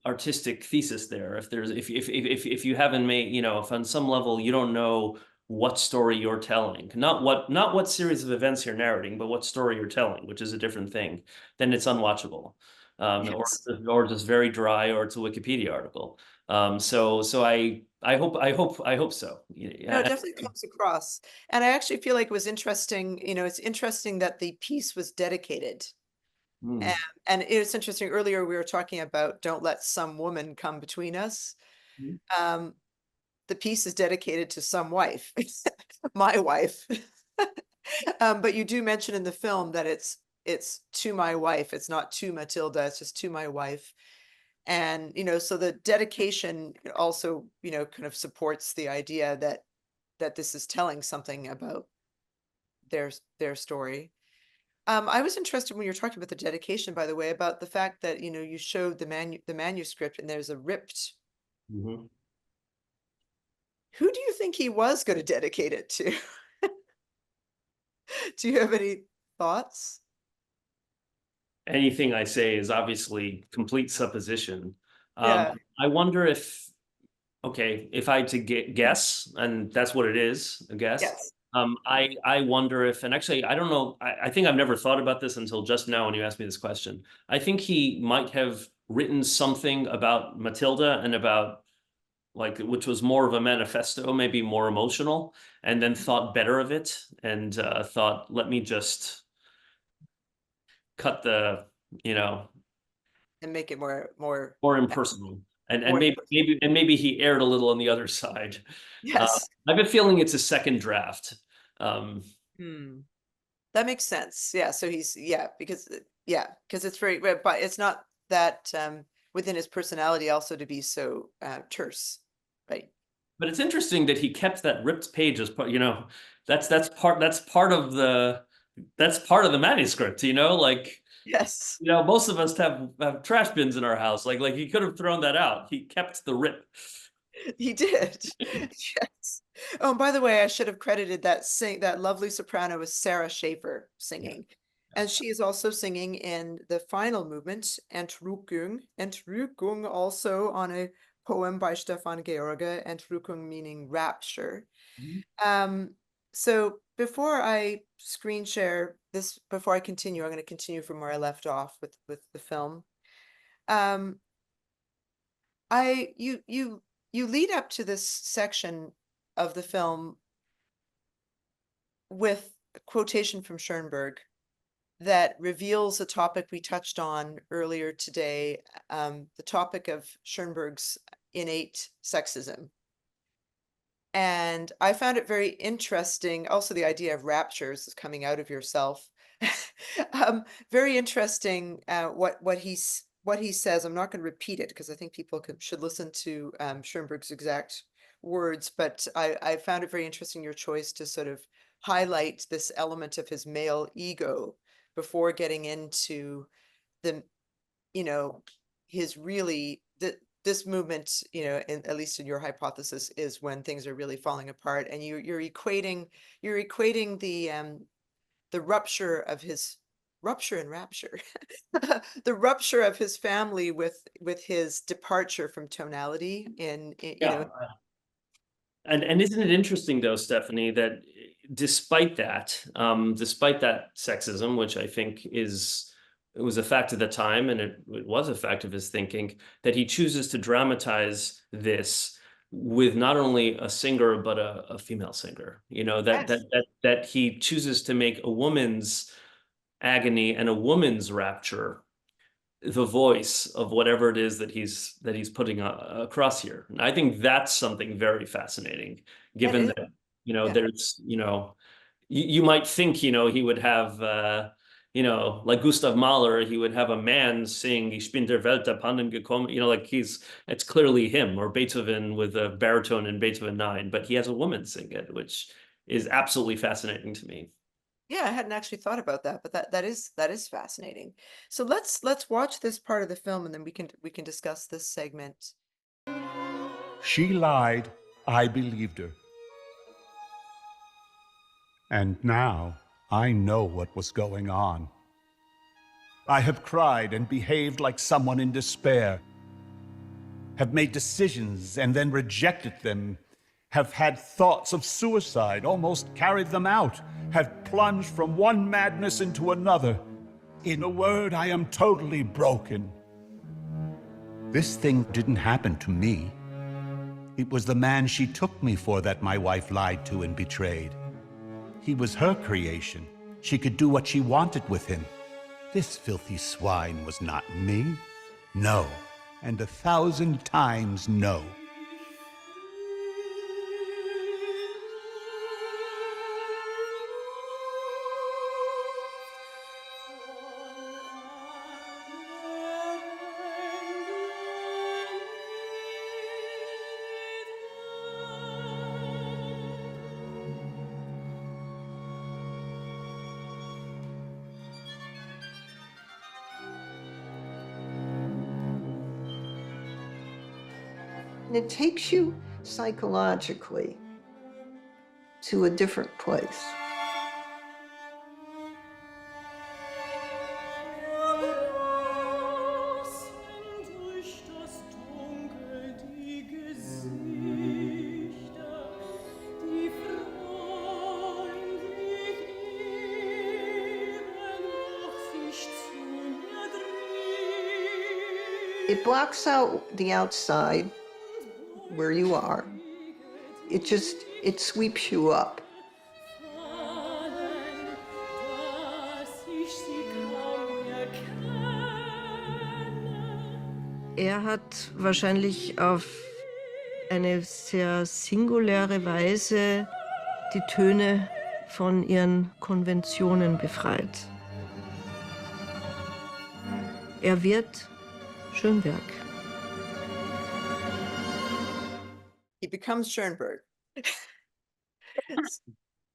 artistic thesis there, if you haven't made, if on some level you don't know what story you're telling, not what series of events you're narrating, but what story you're telling, which is a different thing, then it's unwatchable, yes. or just very dry, or it's a Wikipedia article. So I hope so. No, it Yeah. definitely comes across. And I actually feel like it was interesting, it's interesting that the piece was dedicated. Mm. And it's interesting, earlier we were talking about don't let some woman come between us. Mhm. The piece is dedicated to some wife, my wife. But you do mention in the film that it's to my wife. It's not to Matilda, it's just to my wife. And, so the dedication also, kind of supports the idea that this is telling something about their story. I was interested when you were talking about the dedication, by the way, about the fact that, you showed the manuscript and there's a ripped. Mhm. Who do you think he was going to dedicate it to? Do you have any thoughts? Anything I say is obviously complete supposition. Yeah. I wonder if I had to guess, and that's what it is, a guess. Yes. I wonder if, and actually, I don't know. I think I've never thought about this until just now when you asked me this question. I think he might have written something about Matilda and about, like, which was more of a manifesto, maybe more emotional, and then thought better of it, and thought, let me just cut the, And make it more more impersonal. And more maybe he erred a little on the other side. yes. I have a feeling it's a second draft. Um, Hmm. That makes sense. Yeah. So because it's very, but it's not that within his personality also to be so terse, right? but it's interesting that he kept that ripped page as part. That's part of the manuscript. Like, Yes. most of us have trash bins in our house. Like he could have thrown that out. He kept the rip. He did. Yes. Oh, and by the way, I should have credited that lovely soprano was Sarah Schaefer singing. And she is also singing in the final movement, Entrückung, also on a poem by Stefan George, Entrückung meaning rapture. So before I screen share this, before I continue, I'm going to continue from where I left off with the film. You lead up to this section of the film with a quotation from Schoenberg that reveals a topic we touched on earlier today, the topic of Schoenberg's innate sexism. And I found it very interesting. Also, the idea of raptures is coming out of yourself. Very interesting what he says. I'm not going to repeat it because I think people should listen to Schoenberg's exact words, but I found it very interesting, your choice to sort of highlight this element of his male ego before getting into the, his really, this movement, at least in your hypothesis, is when things are really falling apart, and you're equating the rupture of his rupture and rapture, the rupture of his family with his departure from tonality in Yeah. And isn't it interesting, though, Stephanie, that despite that sexism, which I think it was a fact of the time, and it was a fact of his thinking, that he chooses to dramatize this with not only a singer but a female singer. Yes. That he chooses to make a woman's agony and a woman's rapture, the voice of whatever it is that he's putting across here. And I think that's something very fascinating, given that, Yeah. there's, you might think, he would have, like Gustav Mahler, he would have a man sing Ich bin der Welt abhanden gekommen, like it's clearly him, or Beethoven with a baritone in Beethoven 9, but he has a woman sing it, which is absolutely fascinating to me. Yeah, I hadn't actually thought about that, but that is fascinating. So let's watch this part of the film, and then we can discuss this segment. She lied, I believed her. And now I know what was going on. I have cried and behaved like someone in despair, have made decisions and then rejected them, have had thoughts of suicide, almost carried them out, have plunged from one madness into another. In a word, I am totally broken. This thing didn't happen to me. It was the man she took me for that my wife lied to and betrayed. He was her creation. She could do what she wanted with him. This filthy swine was not me. No, and 1,000 times no. And it takes you psychologically to a different place. It blocks out the outside where you are. It sweeps you up. Hat wahrscheinlich auf eine sehr singuläre Weise die Töne von ihren Konventionen befreit. Wird Schoenberg. He becomes Schoenberg.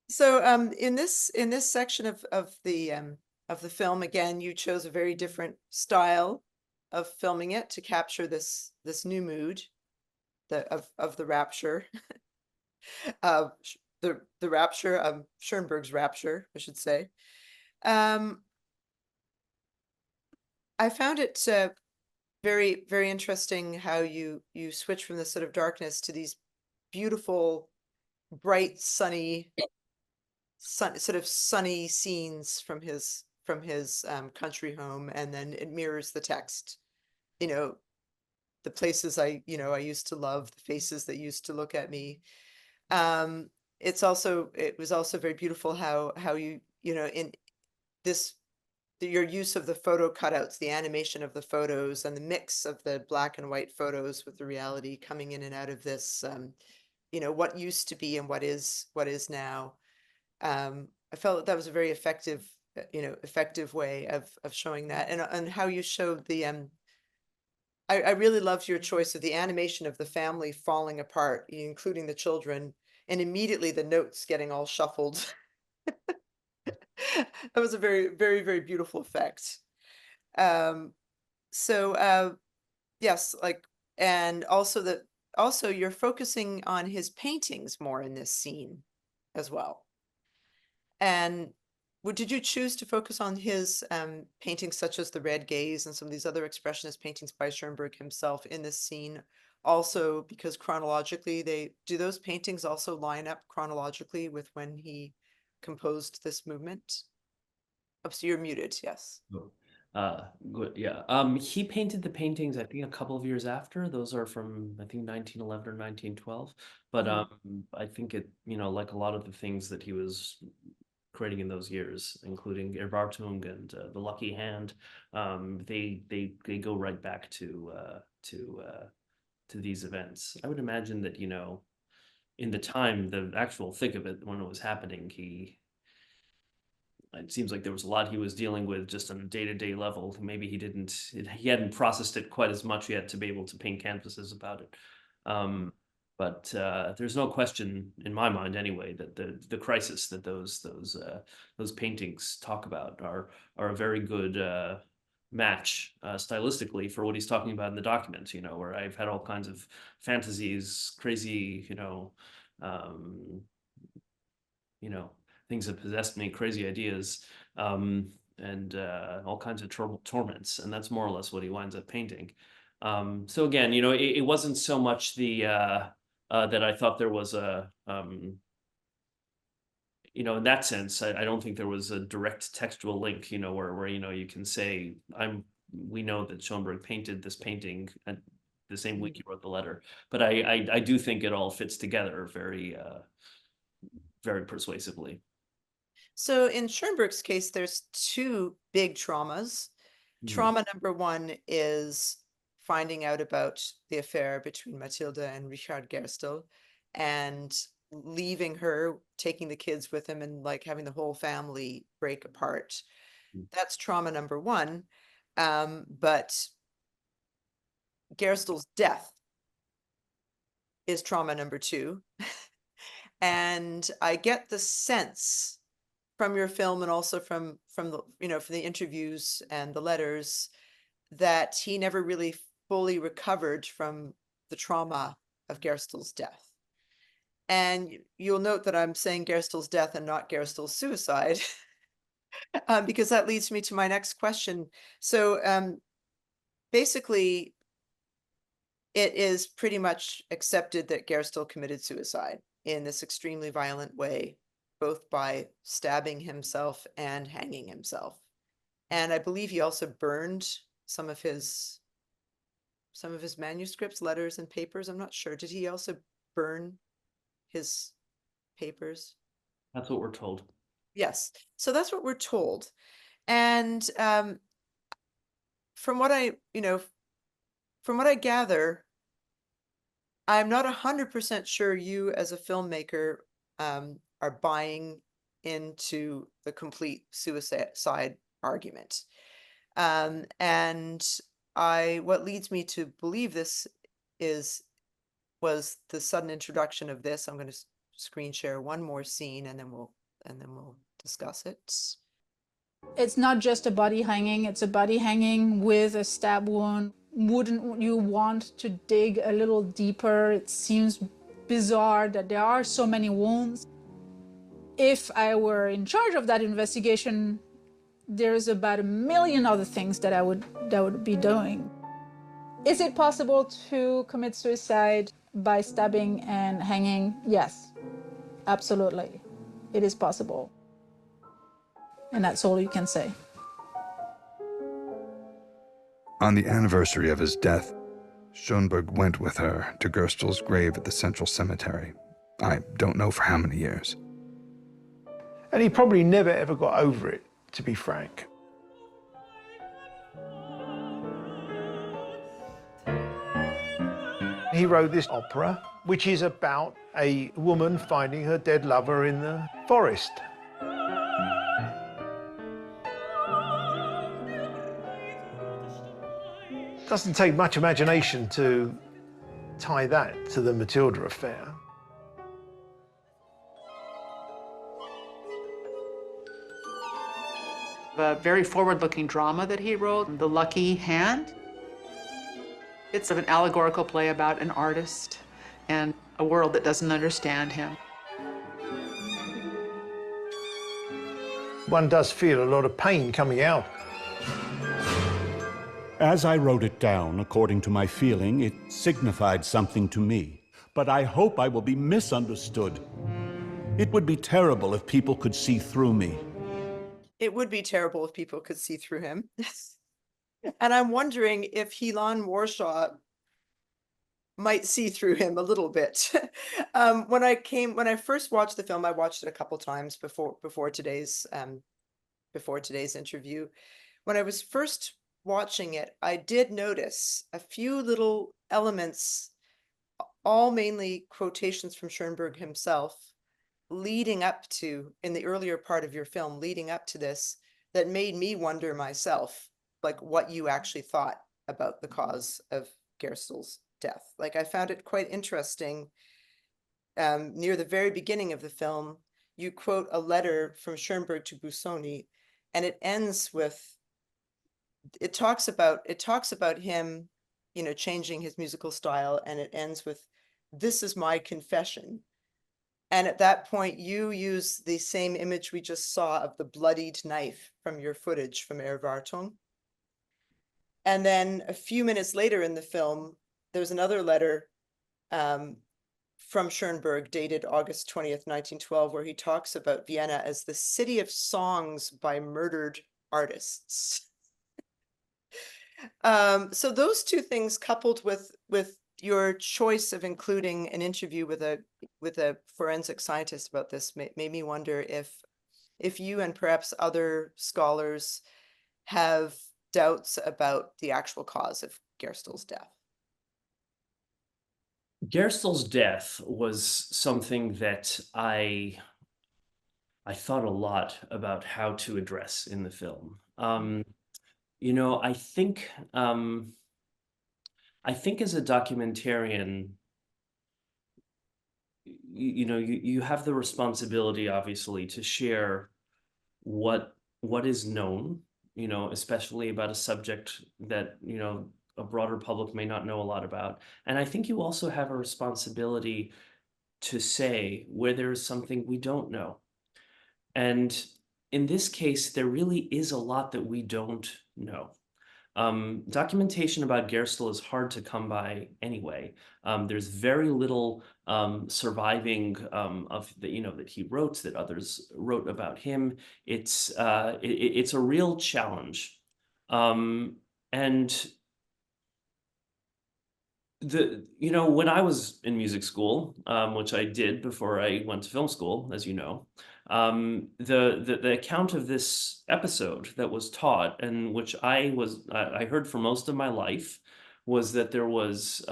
So in this section of the film, again, you chose a very different style of filming it to capture this new mood of the rapture. The rapture of Schoenberg's rapture, I should say. I found it very, very interesting how you switch from this sort of darkness to these beautiful, bright, sunny scenes from his country home, and then it mirrors the text. The places I used to love, the faces that used to look at me. It was also very beautiful how you in this, your use of the photo cutouts, the animation of the photos, and the mix of the black and white photos with the reality coming in and out of this, what used to be and what is now. I felt that was a very effective way of showing that, and how you showed the, I really loved your choice of the animation of the family falling apart, including the children, and immediately the notes getting all shuffled. That was a very, very, very beautiful effect. Yes, and also you're focusing on his paintings more in this scene as well. And did you choose to focus on his paintings such as The Red Gaze and some of these other expressionist paintings by Schoenberg himself in this scene, also because chronologically do those paintings also line up chronologically with when he composed this movement? Oh, so you're muted, yes. Good, yeah. He painted the paintings, I think, a couple of years after. Those are from, I think, 1911 or 1912. But I think it, like a lot of the things that he was creating in those years, including Erwartung and The Lucky Hand. They go right back to these events. I would imagine that, you know, in the time, the actual thick of it when it was happening, it seems like there was a lot he was dealing with just on a day-to-day level. Maybe he hadn't processed it quite as much yet to be able to paint canvases about it. But there's no question in my mind, anyway, that the crisis that those paintings talk about are a very good match stylistically for what he's talking about in the document. You know, where I've had all kinds of fantasies, crazy, things that possessed me, crazy ideas, and all kinds of torments, and that's more or less what he winds up painting. So again, you know, it wasn't so much that I thought there was a, in that sense, I don't think there was a direct textual link, you know, where you can say, we know that Schoenberg painted this painting at the same week he wrote the letter, but I do think it all fits together very, very persuasively. So in Schoenberg's case, there's two big traumas. Trauma number one is finding out about the affair between Matilda and Richard Gerstl and leaving her, taking the kids with him, and like having the whole family break apart. That's trauma number one. But Gerstl's death is trauma number two. And I get the sense from your film and also from the, from the interviews and the letters, that he never really fully recovered from the trauma of Gerstl's death. And you'll note that I'm saying Gerstl's death and not Gerstl's suicide, because that leads me to my next question. So basically, it is pretty much accepted that Gerstl committed suicide in this extremely violent way, both by stabbing himself and hanging himself. And I believe he also burned some of his manuscripts, letters, and papers. I'm not sure. Did he also burn his papers? That's what we're told. Yes. So that's what we're told. And from what I gather, I'm not 100% sure you as a filmmaker are buying into the complete suicide argument. And what leads me to believe this was the sudden introduction of this. I'm going to screen share one more scene and then we'll discuss it. It's not just a body hanging, it's a body hanging with a stab wound. Wouldn't you want to dig a little deeper? It seems bizarre that there are so many wounds. If I were in charge of that investigation, there's about 1 million other things that I would be doing. Is it possible to commit suicide by stabbing and hanging? Yes, absolutely. It is possible. And that's all you can say. On the anniversary of his death, Schoenberg went with her to Gerstl's grave at the Central Cemetery. I don't know for how many years. And he probably never ever got over it, to be frank. He wrote this opera, which is about a woman finding her dead lover in the forest. Doesn't take much imagination to tie that to the Matilda affair. A very forward-looking drama that he wrote, The Lucky Hand. It's an allegorical play about an artist and a world that doesn't understand him. One does feel a lot of pain coming out. As I wrote it down, according to my feeling, it signified something to me. But I hope I will be misunderstood. It would be terrible if people could see through me. It would be terrible if people could see through him. And I'm wondering if Hilan Warshaw might see through him a little bit. When I first watched the film, I watched it a couple times before today's interview. When I was first watching it, I did notice a few little elements, all mainly quotations from Schoenberg himself, leading up to, in the earlier part of your film, leading up to this, that made me wonder myself, like what you actually thought about the cause of Gerstl's death. Like I found it quite interesting. Near the very beginning of the film, you quote a letter from Schoenberg to Busoni, and it ends with, it talks about him, you know, changing his musical style, and it ends with, "This is my confession." And at that point, you use the same image we just saw of the bloodied knife from your footage from Erwartung. And then a few minutes later in the film, there's another letter from Schoenberg dated August 20th, 1912, where he talks about Vienna as the city of songs by murdered artists. So those two things, coupled with your choice of including an interview with a forensic scientist about this, made me wonder if you and perhaps other scholars have doubts about the actual cause of Gerstl's death. Gerstl's death was something that I thought a lot about how to address in the film. You know, I think as a documentarian, you have the responsibility, obviously, to share what is known, you know, especially about a subject that, you know, a broader public may not know a lot about. And I think you also have a responsibility to say where there is something we don't know. And in this case, there really is a lot that we don't know. Documentation about Gerstl is hard to come by anyway. There's very little surviving of the, you know, that he wrote, that others wrote about him. It's a real challenge. And you know, when I was in music school, which I did before I went to film school, as you know, the account of this episode that was taught, and which I heard for most of my life, was that there was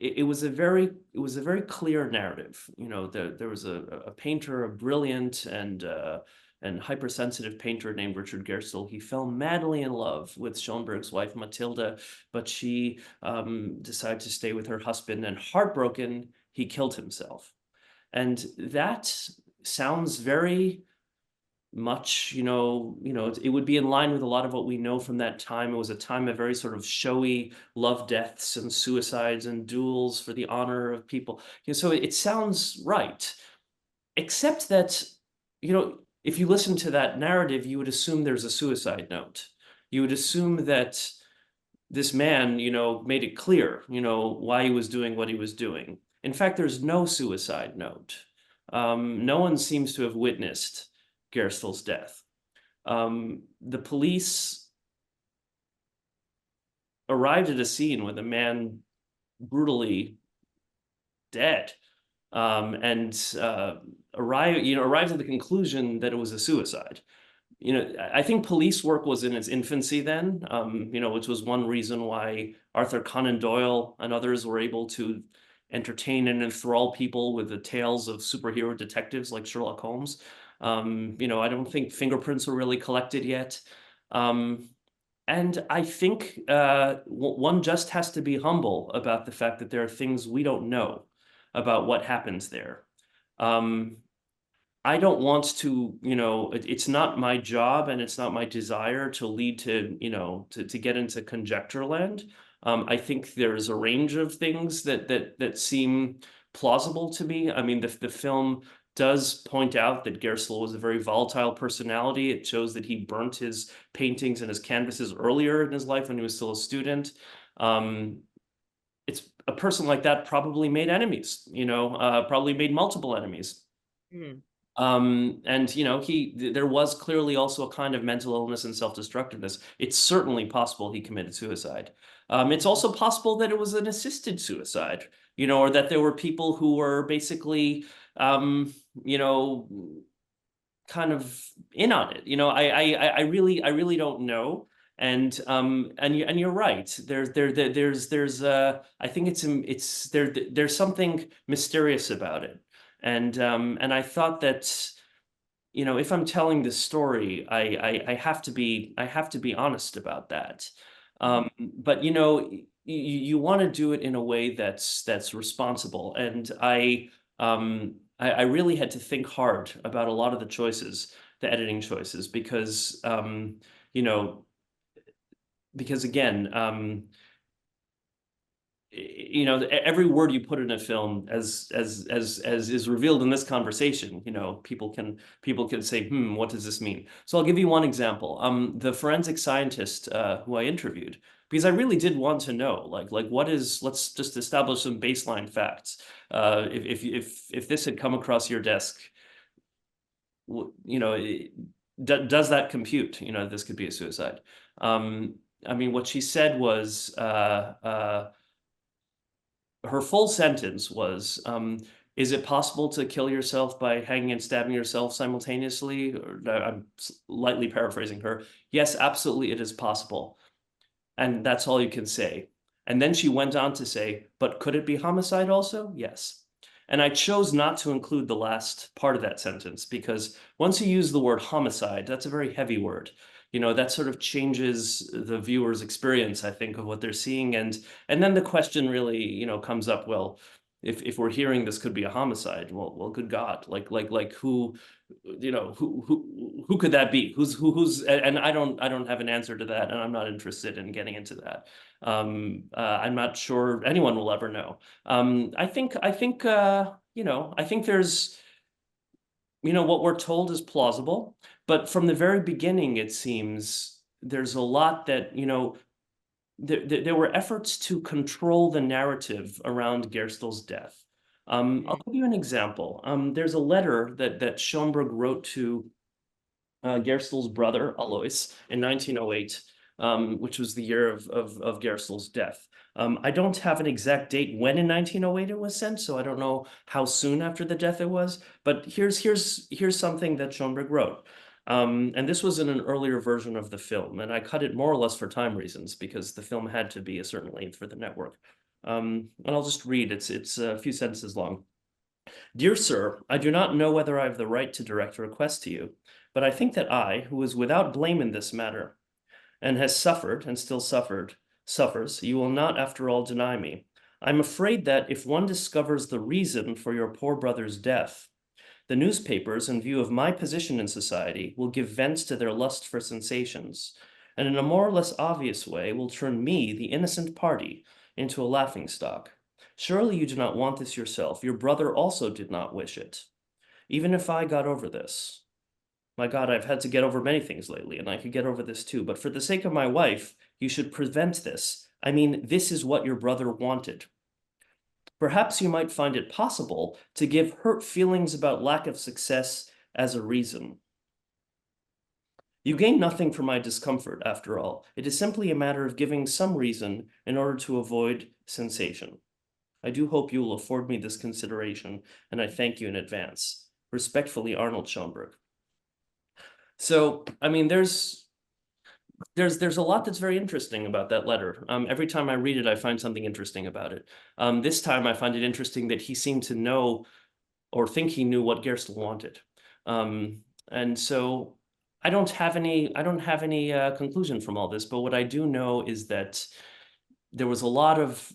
it was a very clear narrative. You know, there was a painter, a brilliant and hypersensitive painter named Richard Gerstl. He fell madly in love with Schoenberg's wife, Matilda, but she decided to stay with her husband, and heartbroken, he killed himself. And that sounds very much, you know, it would be in line with a lot of what we know from that time. It was a time of very sort of showy love deaths and suicides and duels for the honor of people. You know, so it sounds right, except that, you know, if you listen to that narrative, you would assume there's a suicide note. You would assume that this man, you know, made it clear, you know, why he was doing what he was doing. In fact, there's no suicide note. No one seems to have witnessed Gerstl's death. The police arrived at a scene with a man brutally dead, and arrived at the conclusion that it was a suicide. You know, I think police work was in its infancy then, you know, which was one reason why Arthur Conan Doyle and others were able to entertain and enthrall people with the tales of superhero detectives like Sherlock Holmes. You know, I don't think fingerprints were really collected yet. And I think one just has to be humble about the fact that there are things we don't know about what happens there. I don't want to, you know, it's not my job and it's not my desire to lead to, you know, to get into conjecture land. I think there's a range of things that seem plausible to me. I mean, the film does point out that Gerstl was a very volatile personality. It shows that he burnt his paintings and his canvases earlier in his life when he was still a student. It's a person like that probably made enemies, you know, probably made multiple enemies. And there was clearly also a kind of mental illness and self-destructiveness. It's certainly possible he committed suicide. It's also possible that it was an assisted suicide, or that there were people who were basically, kind of in on it. I really don't know. And you're right. There's I think there's something mysterious about it. And I thought that, if I'm telling this story, I have to be honest about that. But you want to do it in a way that's responsible. And I really had to think hard about a lot of the choices, the editing choices, because again, every word you put in a film, as is revealed in this conversation, people can say, what does this mean? So I'll give you one example. The forensic scientist who I interviewed, because I really did want to know, like let's just establish some baseline facts. If this had come across your desk, does that compute? This could be a suicide. I mean, what she said was, her full sentence was, is it possible to kill yourself by hanging and stabbing yourself simultaneously? Or, I'm lightly paraphrasing her. Yes, absolutely, it is possible. And that's all you can say. And then she went on to say, but could it be homicide also? Yes. And I chose not to include the last part of that sentence, because once you use the word homicide, that's a very heavy word. That sort of changes the viewer's experience, I think, of what they're seeing. And then the question really, comes up, well, if we're hearing this could be a homicide, well, good God, like who, who could that be? Who's, and I don't have an answer to that, and I'm not interested in getting into that. I'm not sure anyone will ever know. I think there's, what we're told is plausible, but from the very beginning, it seems there's a lot that, there were efforts to control the narrative around Gerstl's death. I'll give you an example. There's a letter that Schoenberg wrote to Gerstl's brother, Alois, in 1908, which was the year of Gerstl's death. I don't have an exact date when in 1908 it was sent, so I don't know how soon after the death it was, but here's something that Schoenberg wrote. And this was in an earlier version of the film, and I cut it more or less for time reasons, because the film had to be a certain length for the network. And I'll just read, it's a few sentences long. Dear sir, I do not know whether I have the right to direct a request to you, but I think that I, who is without blame in this matter, and has suffered, and still suffers, you will not after all deny me. I'm afraid that if one discovers the reason for your poor brother's death, the newspapers, in view of my position in society, will give vent to their lust for sensations, and in a more or less obvious way will turn me, the innocent party, into a laughingstock. Surely you do not want this yourself. Your brother also did not wish it. Even if I got over this. My God, I've had to get over many things lately, and I could get over this too. But for the sake of my wife, you should prevent this. I mean, this is what your brother wanted. Perhaps you might find it possible to give hurt feelings about lack of success as a reason. You gain nothing from my discomfort, after all. It is simply a matter of giving some reason in order to avoid sensation. I do hope you will afford me this consideration, and I thank you in advance. Respectfully, Arnold Schoenberg. So, I mean, there's a lot that's very interesting about that letter. Every time I read it, I find something interesting about it. This time I find it interesting that he seemed to know or think he knew what Gerstl wanted. And so I don't have any conclusion from all this, but what I do know is that there was a lot of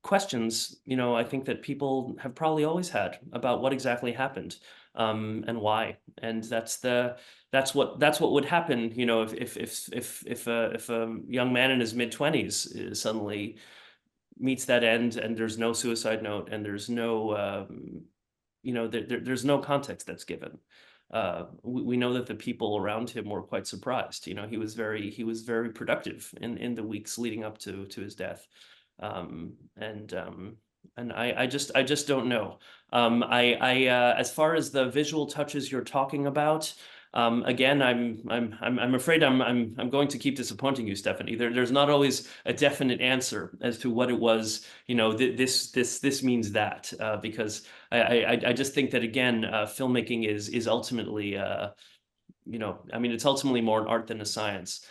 questions, I think that people have probably always had about what exactly happened. And why? And that's what would happen, if a young man in his mid-20s suddenly meets that end, and there's no suicide note, and there's no there's no context that's given. We know that the people around him were quite surprised. He was very productive in the weeks leading up to his death. And I just don't know. As far as the visual touches you're talking about, again, I'm afraid I'm going to keep disappointing you, Stephanie. There's not always a definite answer as to what it was. You know, this means that, because I just think that, again, filmmaking is ultimately, you know, I mean, it's ultimately more an art than a science.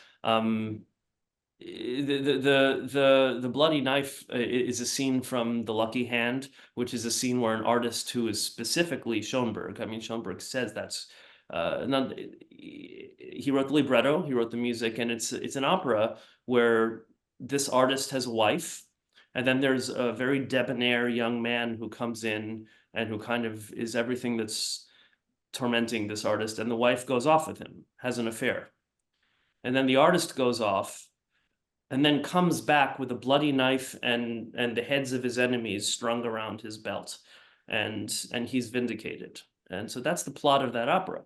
The bloody knife is a scene from The Lucky Hand, which is a scene where an artist who is specifically Schoenberg, I mean, Schoenberg says that's not, he wrote the libretto, he wrote the music, and it's an opera where this artist has a wife, and then there's a very debonair young man who comes in and who kind of is everything that's tormenting this artist, and the wife goes off with him, has an affair. And then the artist goes off and then comes back with a bloody knife and the heads of his enemies strung around his belt, and he's vindicated. And so that's the plot of that opera,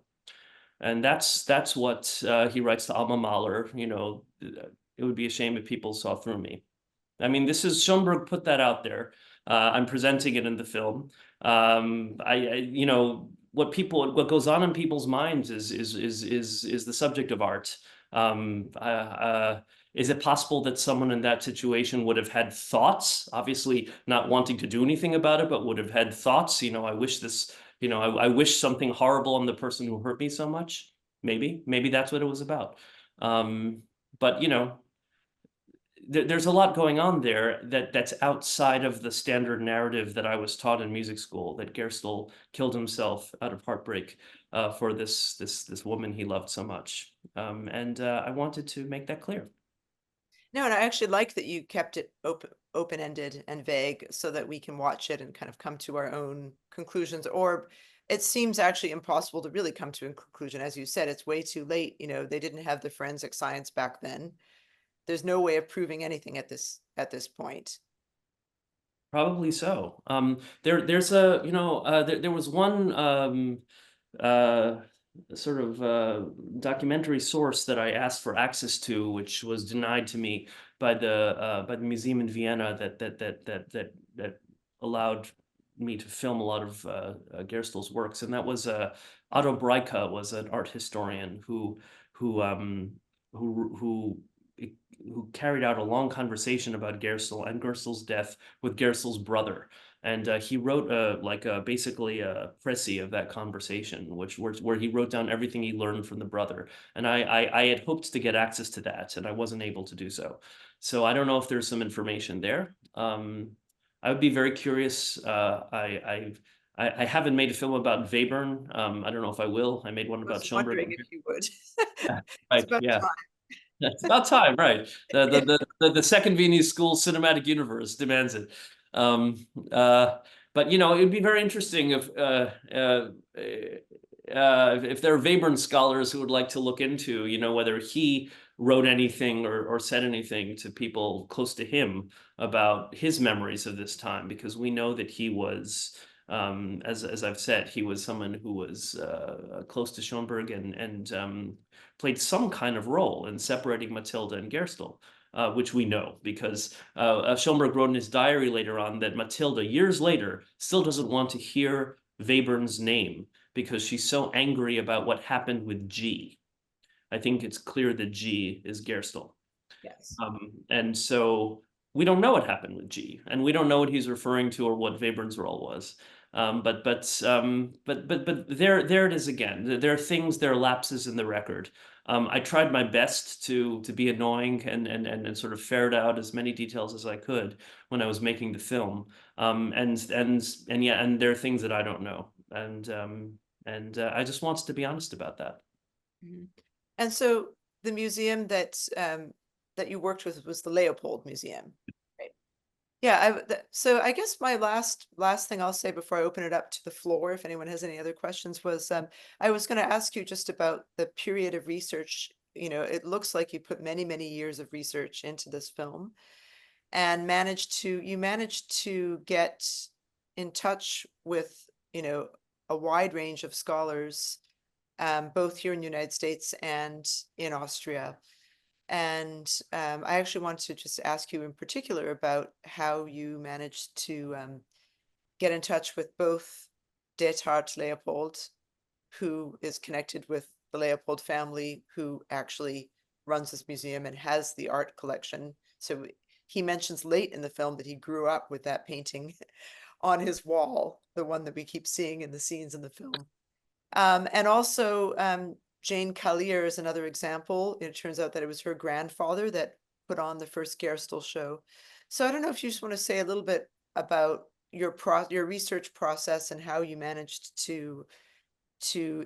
and that's what he writes to Alma Mahler. You know, it would be a shame if people saw through me. I mean, this is Schoenberg put that out there. I'm presenting it in the film. You know, what goes on in people's minds is the subject of art. Is it possible that someone in that situation would have had thoughts, obviously not wanting to do anything about it, but would have had thoughts, you know, I wish this, you know, I wish something horrible on the person who hurt me so much. Maybe that's what it was about. But, you know, there's a lot going on there that's outside of the standard narrative that I was taught in music school, that Gerstl killed himself out of heartbreak for this woman he loved so much. And I wanted to make that clear. No, and I actually like that you kept it open-ended and vague so that we can watch it and kind of come to our own conclusions. Or it seems actually impossible to really come to a conclusion. As you said, it's way too late. You know, they didn't have the forensic science back then. There's no way of proving anything at this point. Probably so. There's a, you know, there was one sort of documentary source that I asked for access to, which was denied to me by the museum in Vienna that allowed me to film a lot of Gerstl's works, and that was Otto Breika was an art historian who carried out a long conversation about Gerstl and Gerstl's death with Gerstl's brother. And he wrote basically a précis of that conversation, where he wrote down everything he learned from the brother. And I had hoped to get access to that, and I wasn't able to do so. So I don't know if there's some information there. I would be very curious. I haven't made a film about Webern. I don't know if I will. I made one about Schoenberg. Wondering if you would. Right, yeah. It's about time, right? The second Viennese School cinematic universe demands it. But you know, it would be very interesting if there are Webern scholars who would like to look into, you know, whether he wrote anything or said anything to people close to him about his memories of this time, because we know that he was, as I've said, he was someone who was close to Schoenberg and played some kind of role in separating Matilda and Gerstl. Which we know because Schoenberg wrote in his diary later on that Matilda, years later, still doesn't want to hear Webern's name because she's so angry about what happened with G. I think it's clear that G is Gerstl. Yes. And so we don't know what happened with G, and we don't know what he's referring to or what Webern's role was. But there it is again. There are things, there are lapses in the record. I tried my best to be annoying and sort of ferret out as many details as I could when I was making the film. And there are things that I don't know, and I just wanted to be honest about that. Mm-hmm. And so the museum that you worked with was the Leopold Museum. Yeah, so I guess my last thing I'll say before I open it up to the floor, if anyone has any other questions, was I was going to ask you just about the period of research. You know, it looks like you put many, many years of research into this film and managed to get in touch with, you know, a wide range of scholars, both here in the United States and in Austria. And I actually want to just ask you in particular about how you managed to get in touch with both Detard Leopold, who is connected with the Leopold family, who actually runs this museum and has the art collection. So he mentions late in the film that he grew up with that painting on his wall, the one that we keep seeing in the scenes in the film. And also Jane Collier is another example. It turns out that it was her grandfather that put on the first Gerstl show. So I don't know if you just want to say a little bit about your research process and how you managed to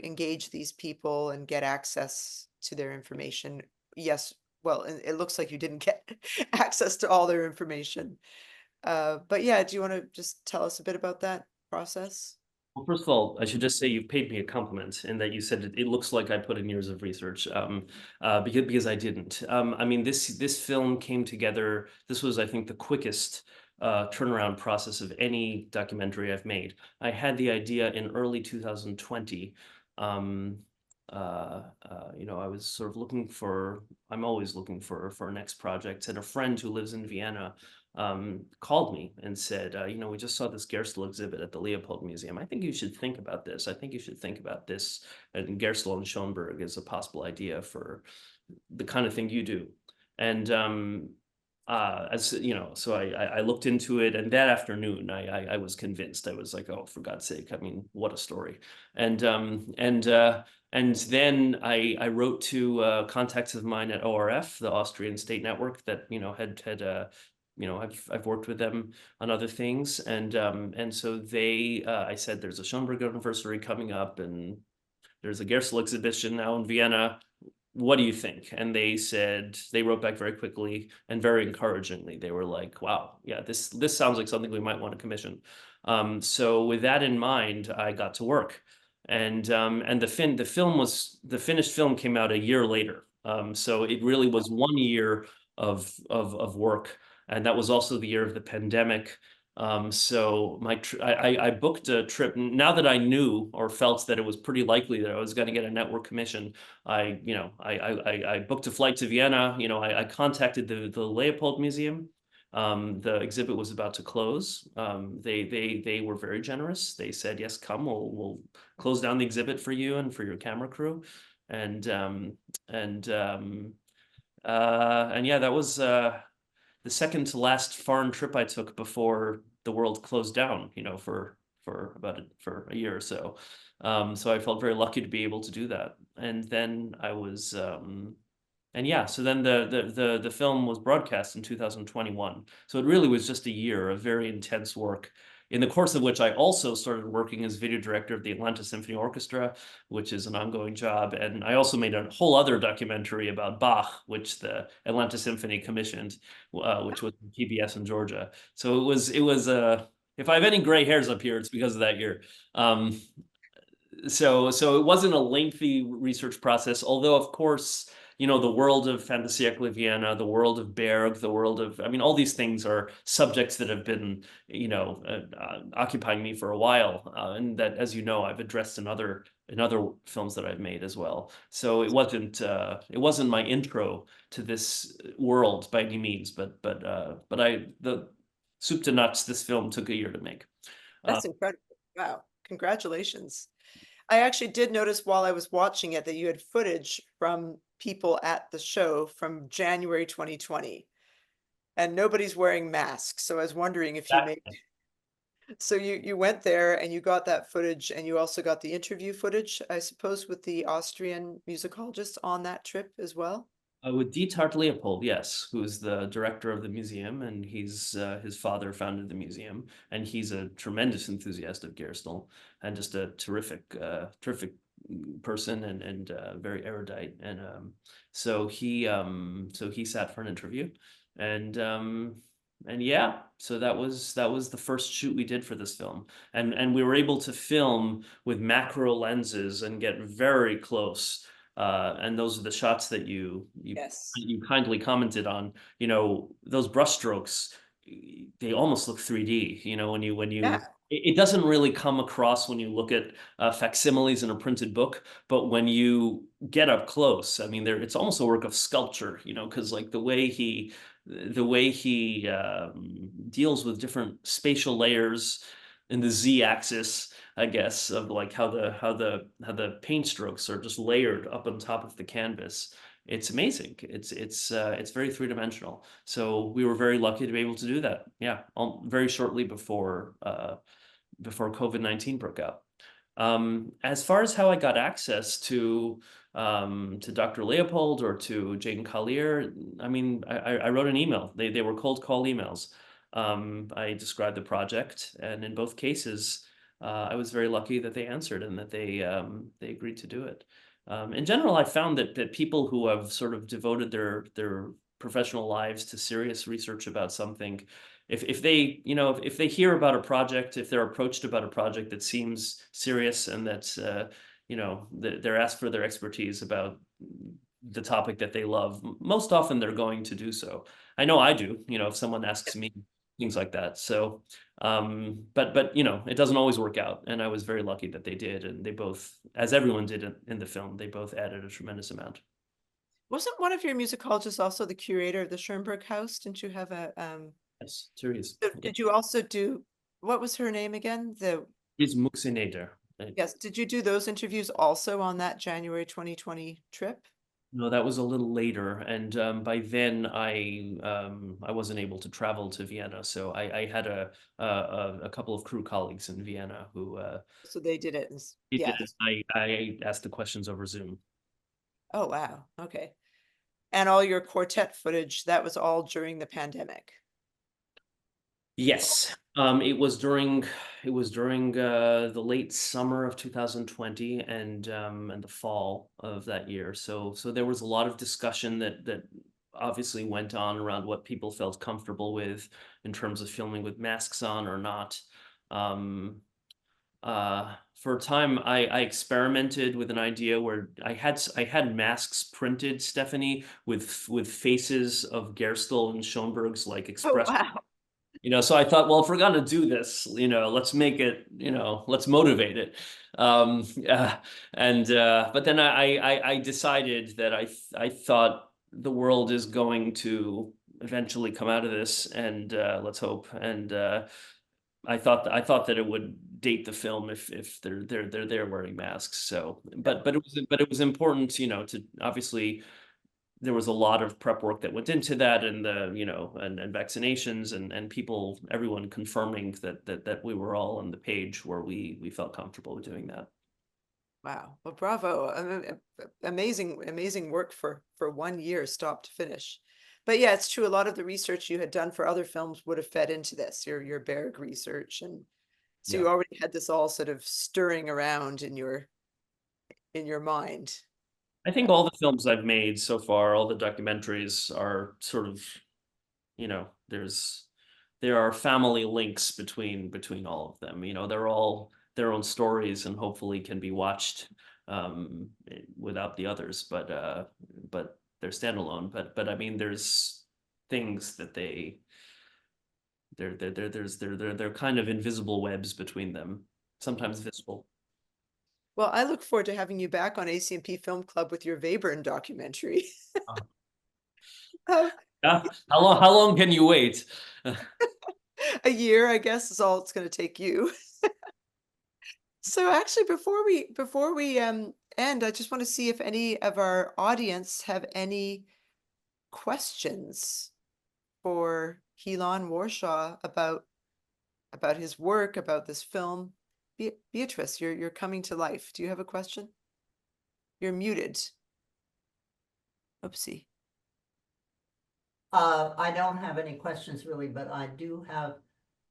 engage these people and get access to their information. Yes, well, it looks like you didn't get access to all their information. But yeah, do you want to just tell us a bit about that process? Well, first of all, I should just say you've paid me a compliment in that you said it looks like I put in years of research, because I didn't. I mean, this film came together. This was, I think, the quickest turnaround process of any documentary I've made. I had the idea in early 2020. I was sort of looking for. I'm always looking for a next project, and a friend who lives in Vienna called me and said, we just saw this Gerstl exhibit at the Leopold Museum. I think you should think about this. I think you should think about this. And Gerstl and Schoenberg is a possible idea for the kind of thing you do. And so I looked into it, and that afternoon I was convinced. I was like, oh, for God's sake! I mean, what a story! And then I wrote to contacts of mine at ORF, the Austrian state network that had. I've worked with them on other things, and so I said, there's a Schoenberg anniversary coming up, and there's a Gerstl exhibition now in Vienna. What do you think? And they wrote back very quickly and very encouragingly. They were like, wow, yeah, this sounds like something we might want to commission. So with that in mind, I got to work, and the finished film came out a year later. So it really was 1 year of work. And that was also the year of the pandemic. So I booked a trip. Now that I knew or felt that it was pretty likely that I was going to get a network commission, I booked a flight to Vienna. I contacted the Leopold Museum. The exhibit was about to close. They were very generous. They said, yes, come. We'll close down the exhibit for you and for your camera crew. And yeah, that was the second to last foreign trip I took before the world closed down, for a year or so. So I felt very lucky to be able to do that. And then I was, so then the film was broadcast in 2021. So it really was just a year of very intense work, in the course of which I also started working as video director of the Atlanta Symphony Orchestra, which is an ongoing job. And I also made a whole other documentary about Bach, which the Atlanta Symphony commissioned, which was PBS in Georgia. So it was if I have any gray hairs up here, it's because of that year. So it wasn't a lengthy research process, although of course, the world of Fantasiecle Vienna, the world of Berg, all these things are subjects that have been, occupying me for a while, and that, as you know, I've addressed in other films that I've made as well. So it wasn't my intro to this world by any means, but the soup to nuts, this film took a year to make. That's incredible! Wow, congratulations! I actually did notice while I was watching it that you had footage from people at the show from January 2020, and nobody's wearing masks. So I was wondering if you made. So you went there and you got that footage, and you also got the interview footage, I suppose, with the Austrian musicologist on that trip as well. With Detard Leopold, yes, who is the director of the museum, and his father founded the museum, and he's a tremendous enthusiast of Gerstl, and just a terrific person, and very erudite. And so he sat for an interview, and yeah, so that was the first shoot we did for this film, and we were able to film with macro lenses and get very close. And those are the shots that you kindly commented on. Those brushstrokes, they almost look 3D. It doesn't really come across when you look at facsimiles in a printed book, but when you get up close, I mean, it's almost a work of sculpture. Because like the way he deals with different spatial layers. in the Z-axis, I guess, of like how the paint strokes are just layered up on top of the canvas. It's amazing. It's very three-dimensional. So we were very lucky to be able to do that. Yeah, very shortly before COVID-19 broke out. As far as how I got access to Dr. Leopold or to Jane Collier, I mean, I wrote an email. They were cold call emails. I described the project, and in both cases, I was very lucky that they answered and that they agreed to do it. In general, I found that people who have sort of devoted their professional lives to serious research about something, if they, you know, if they hear about a project, if they're approached about a project that seems serious and that's, you know, they're asked for their expertise about the topic that they love, most often they're going to do so. I know I do, you know, if someone asks me things like that. So, but you know, it doesn't always work out. And I was very lucky that they did. And they both, as everyone did in the film, they both added a tremendous amount. Wasn't one of your musicologists also the curator of the Schoenberg House? Didn't you have a Yes, Therese. so did you also do, what was her name again? Is Muxineder. Yes, did you do those interviews also on that January 2020 trip? No, that was a little later, and by then I wasn't able to travel to Vienna, so I had a couple of crew colleagues in Vienna who So they did it. did Yeah. it. I asked the questions over Zoom. Oh, wow. Okay. And all your quartet footage, that was all during the pandemic. Yes, it was during the late summer of 2020 and the fall of that year. So there was a lot of discussion that obviously went on around what people felt comfortable with in terms of filming with masks on or not. For a time, I experimented with an idea where I had masks printed, Stephanie, with faces of Gerstl and Schoenberg's like express. Oh, wow. You know, so I thought, well, if we're gonna do this, you know, let's make it, you know, let's motivate it. But then I decided that I thought the world is going to eventually come out of this, and let's hope. And I thought that it would date the film if they're wearing masks. So, but it was important, you know, to obviously. There was a lot of prep work that went into that, and the, you know, and vaccinations and people, everyone confirming that we were all on the page where we felt comfortable with doing that. Wow. Well, bravo. Amazing work for 1 year, stop to finish. But yeah, it's true. A lot of the research you had done for other films would have fed into this, your Berg research. And so you already had this all sort of stirring around in your mind. I think all the films I've made so far, all the documentaries are sort of, you know, there are family links between all of them. You know, they're all their own stories and hopefully can be watched without the others, but they're standalone. But I mean, there's things that they're kind of invisible webs between them, sometimes visible. Well, I look forward to having you back on ACMP Film Club with your Webern documentary. Yeah. How long can you wait? A year, I guess, is all it's going to take you. So actually, before we end, I just want to see if any of our audience have any questions for Hilan Warshaw about his work, about this film. Beatrice, you're coming to life. Do you have a question? You're muted. Oopsie. I don't have any questions really, but I do have,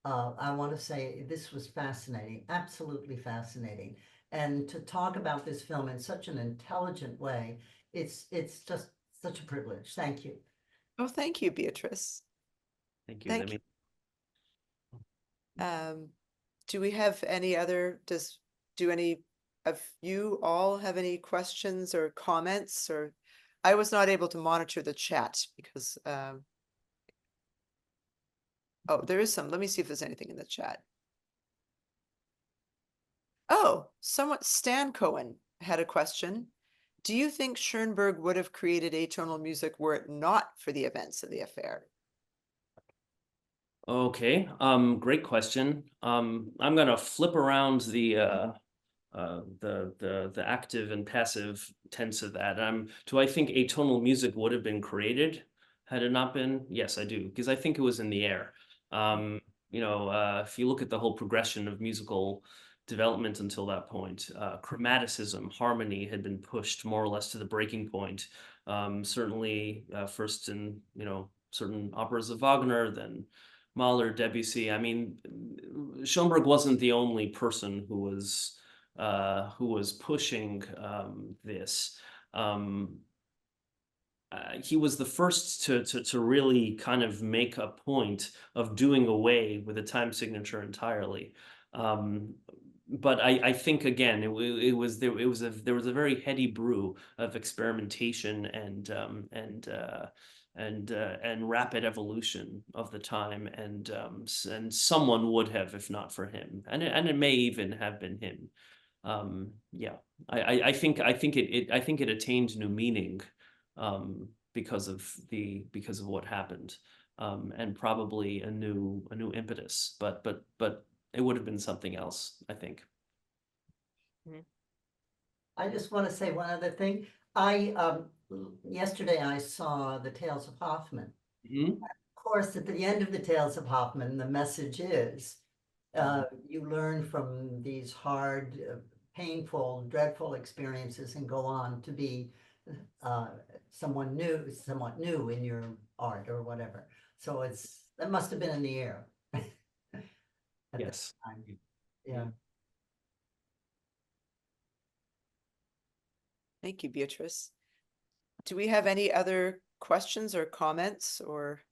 I want to say this was fascinating, absolutely fascinating. And to talk about this film in such an intelligent way, it's just such a privilege. Thank you. Oh, thank you, Beatrice. Thank you. Do we have any other, do any of you all have any questions or comments? Or I was not able to monitor the chat because, oh, there is some. Let me see if there's anything in the chat. Oh, Stan Cohen had a question. Do you think Schoenberg would have created atonal music were it not for the events of the affair? Okay, great question. I'm gonna flip around the active and passive tense of that. Do I think atonal music would have been created had it not been? Yes, I do, because I think it was in the air. If you look at the whole progression of musical development until that point, chromaticism, harmony had been pushed more or less to the breaking point. Certainly, first in certain operas of Wagner, then Mahler, Debussy. I mean, Schoenberg wasn't the only person who was pushing this. He was the first to really kind of make a point of doing away with a time signature entirely. But I think again, there was a very heady brew of experimentation and rapid evolution of the time, and someone would have, if not for him, and it may even have been him. Yeah, I think it attained new meaning because of what happened, and probably a new impetus, but it would have been something else, I think. I just want to say one other thing. Yesterday I saw the Tales of Hoffmann. Of course, at the end of the Tales of Hoffmann, the message is you learn from these hard, painful, dreadful experiences and go on to be somewhat new in your art or whatever. So that must have been in the air. Yes. Yeah. Thank you, Beatrice. Do we have any other questions or comments or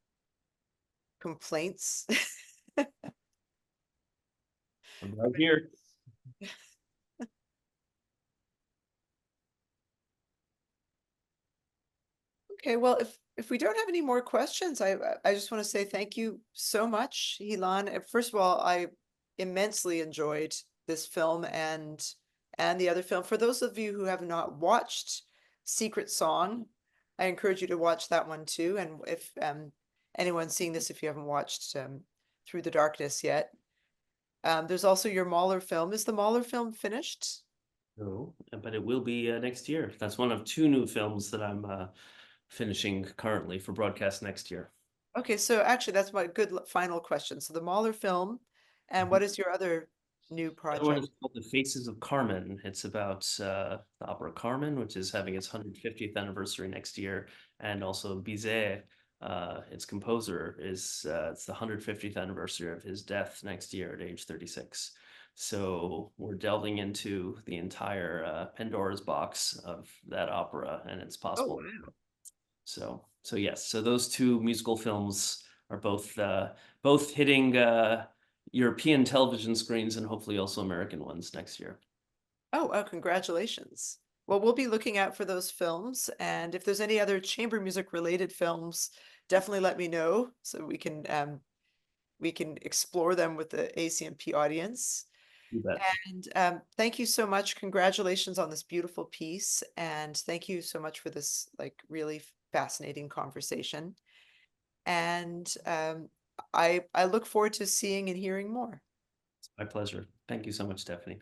complaints? I'm right here. Okay, well, if we don't have any more questions, I just want to say thank you so much, Hilan. First of all, I immensely enjoyed this film and the other film. For those of you who have not watched Secret Song, I encourage you to watch that one too. And if anyone's seeing this, if you haven't watched Through the Darkness yet, there's also your Mahler film. Is the Mahler film finished? No, but it will be next year. That's one of 2 new films that I'm finishing currently for broadcast next year. Okay, so actually that's my good final question. So the Mahler film, and what is your other new The other one project? is called The Faces of Carmen. It's about the opera Carmen, which is having its 150th anniversary next year, and also Bizet, its composer, it's the 150th anniversary of his death next year at age 36. So we're delving into the entire Pandora's box of that opera and its possible. Oh, wow. So yes, so those 2 musical films are both hitting European television screens and hopefully also American ones next year. Oh, congratulations. Well, we'll be looking out for those films, and if there's any other chamber music related films, definitely let me know so we can explore them with the ACMP audience. You bet. And thank you so much. Congratulations on this beautiful piece, and thank you so much for this really fascinating conversation. And I look forward to seeing and hearing more. It's my pleasure. Thank you so much, Stephanie.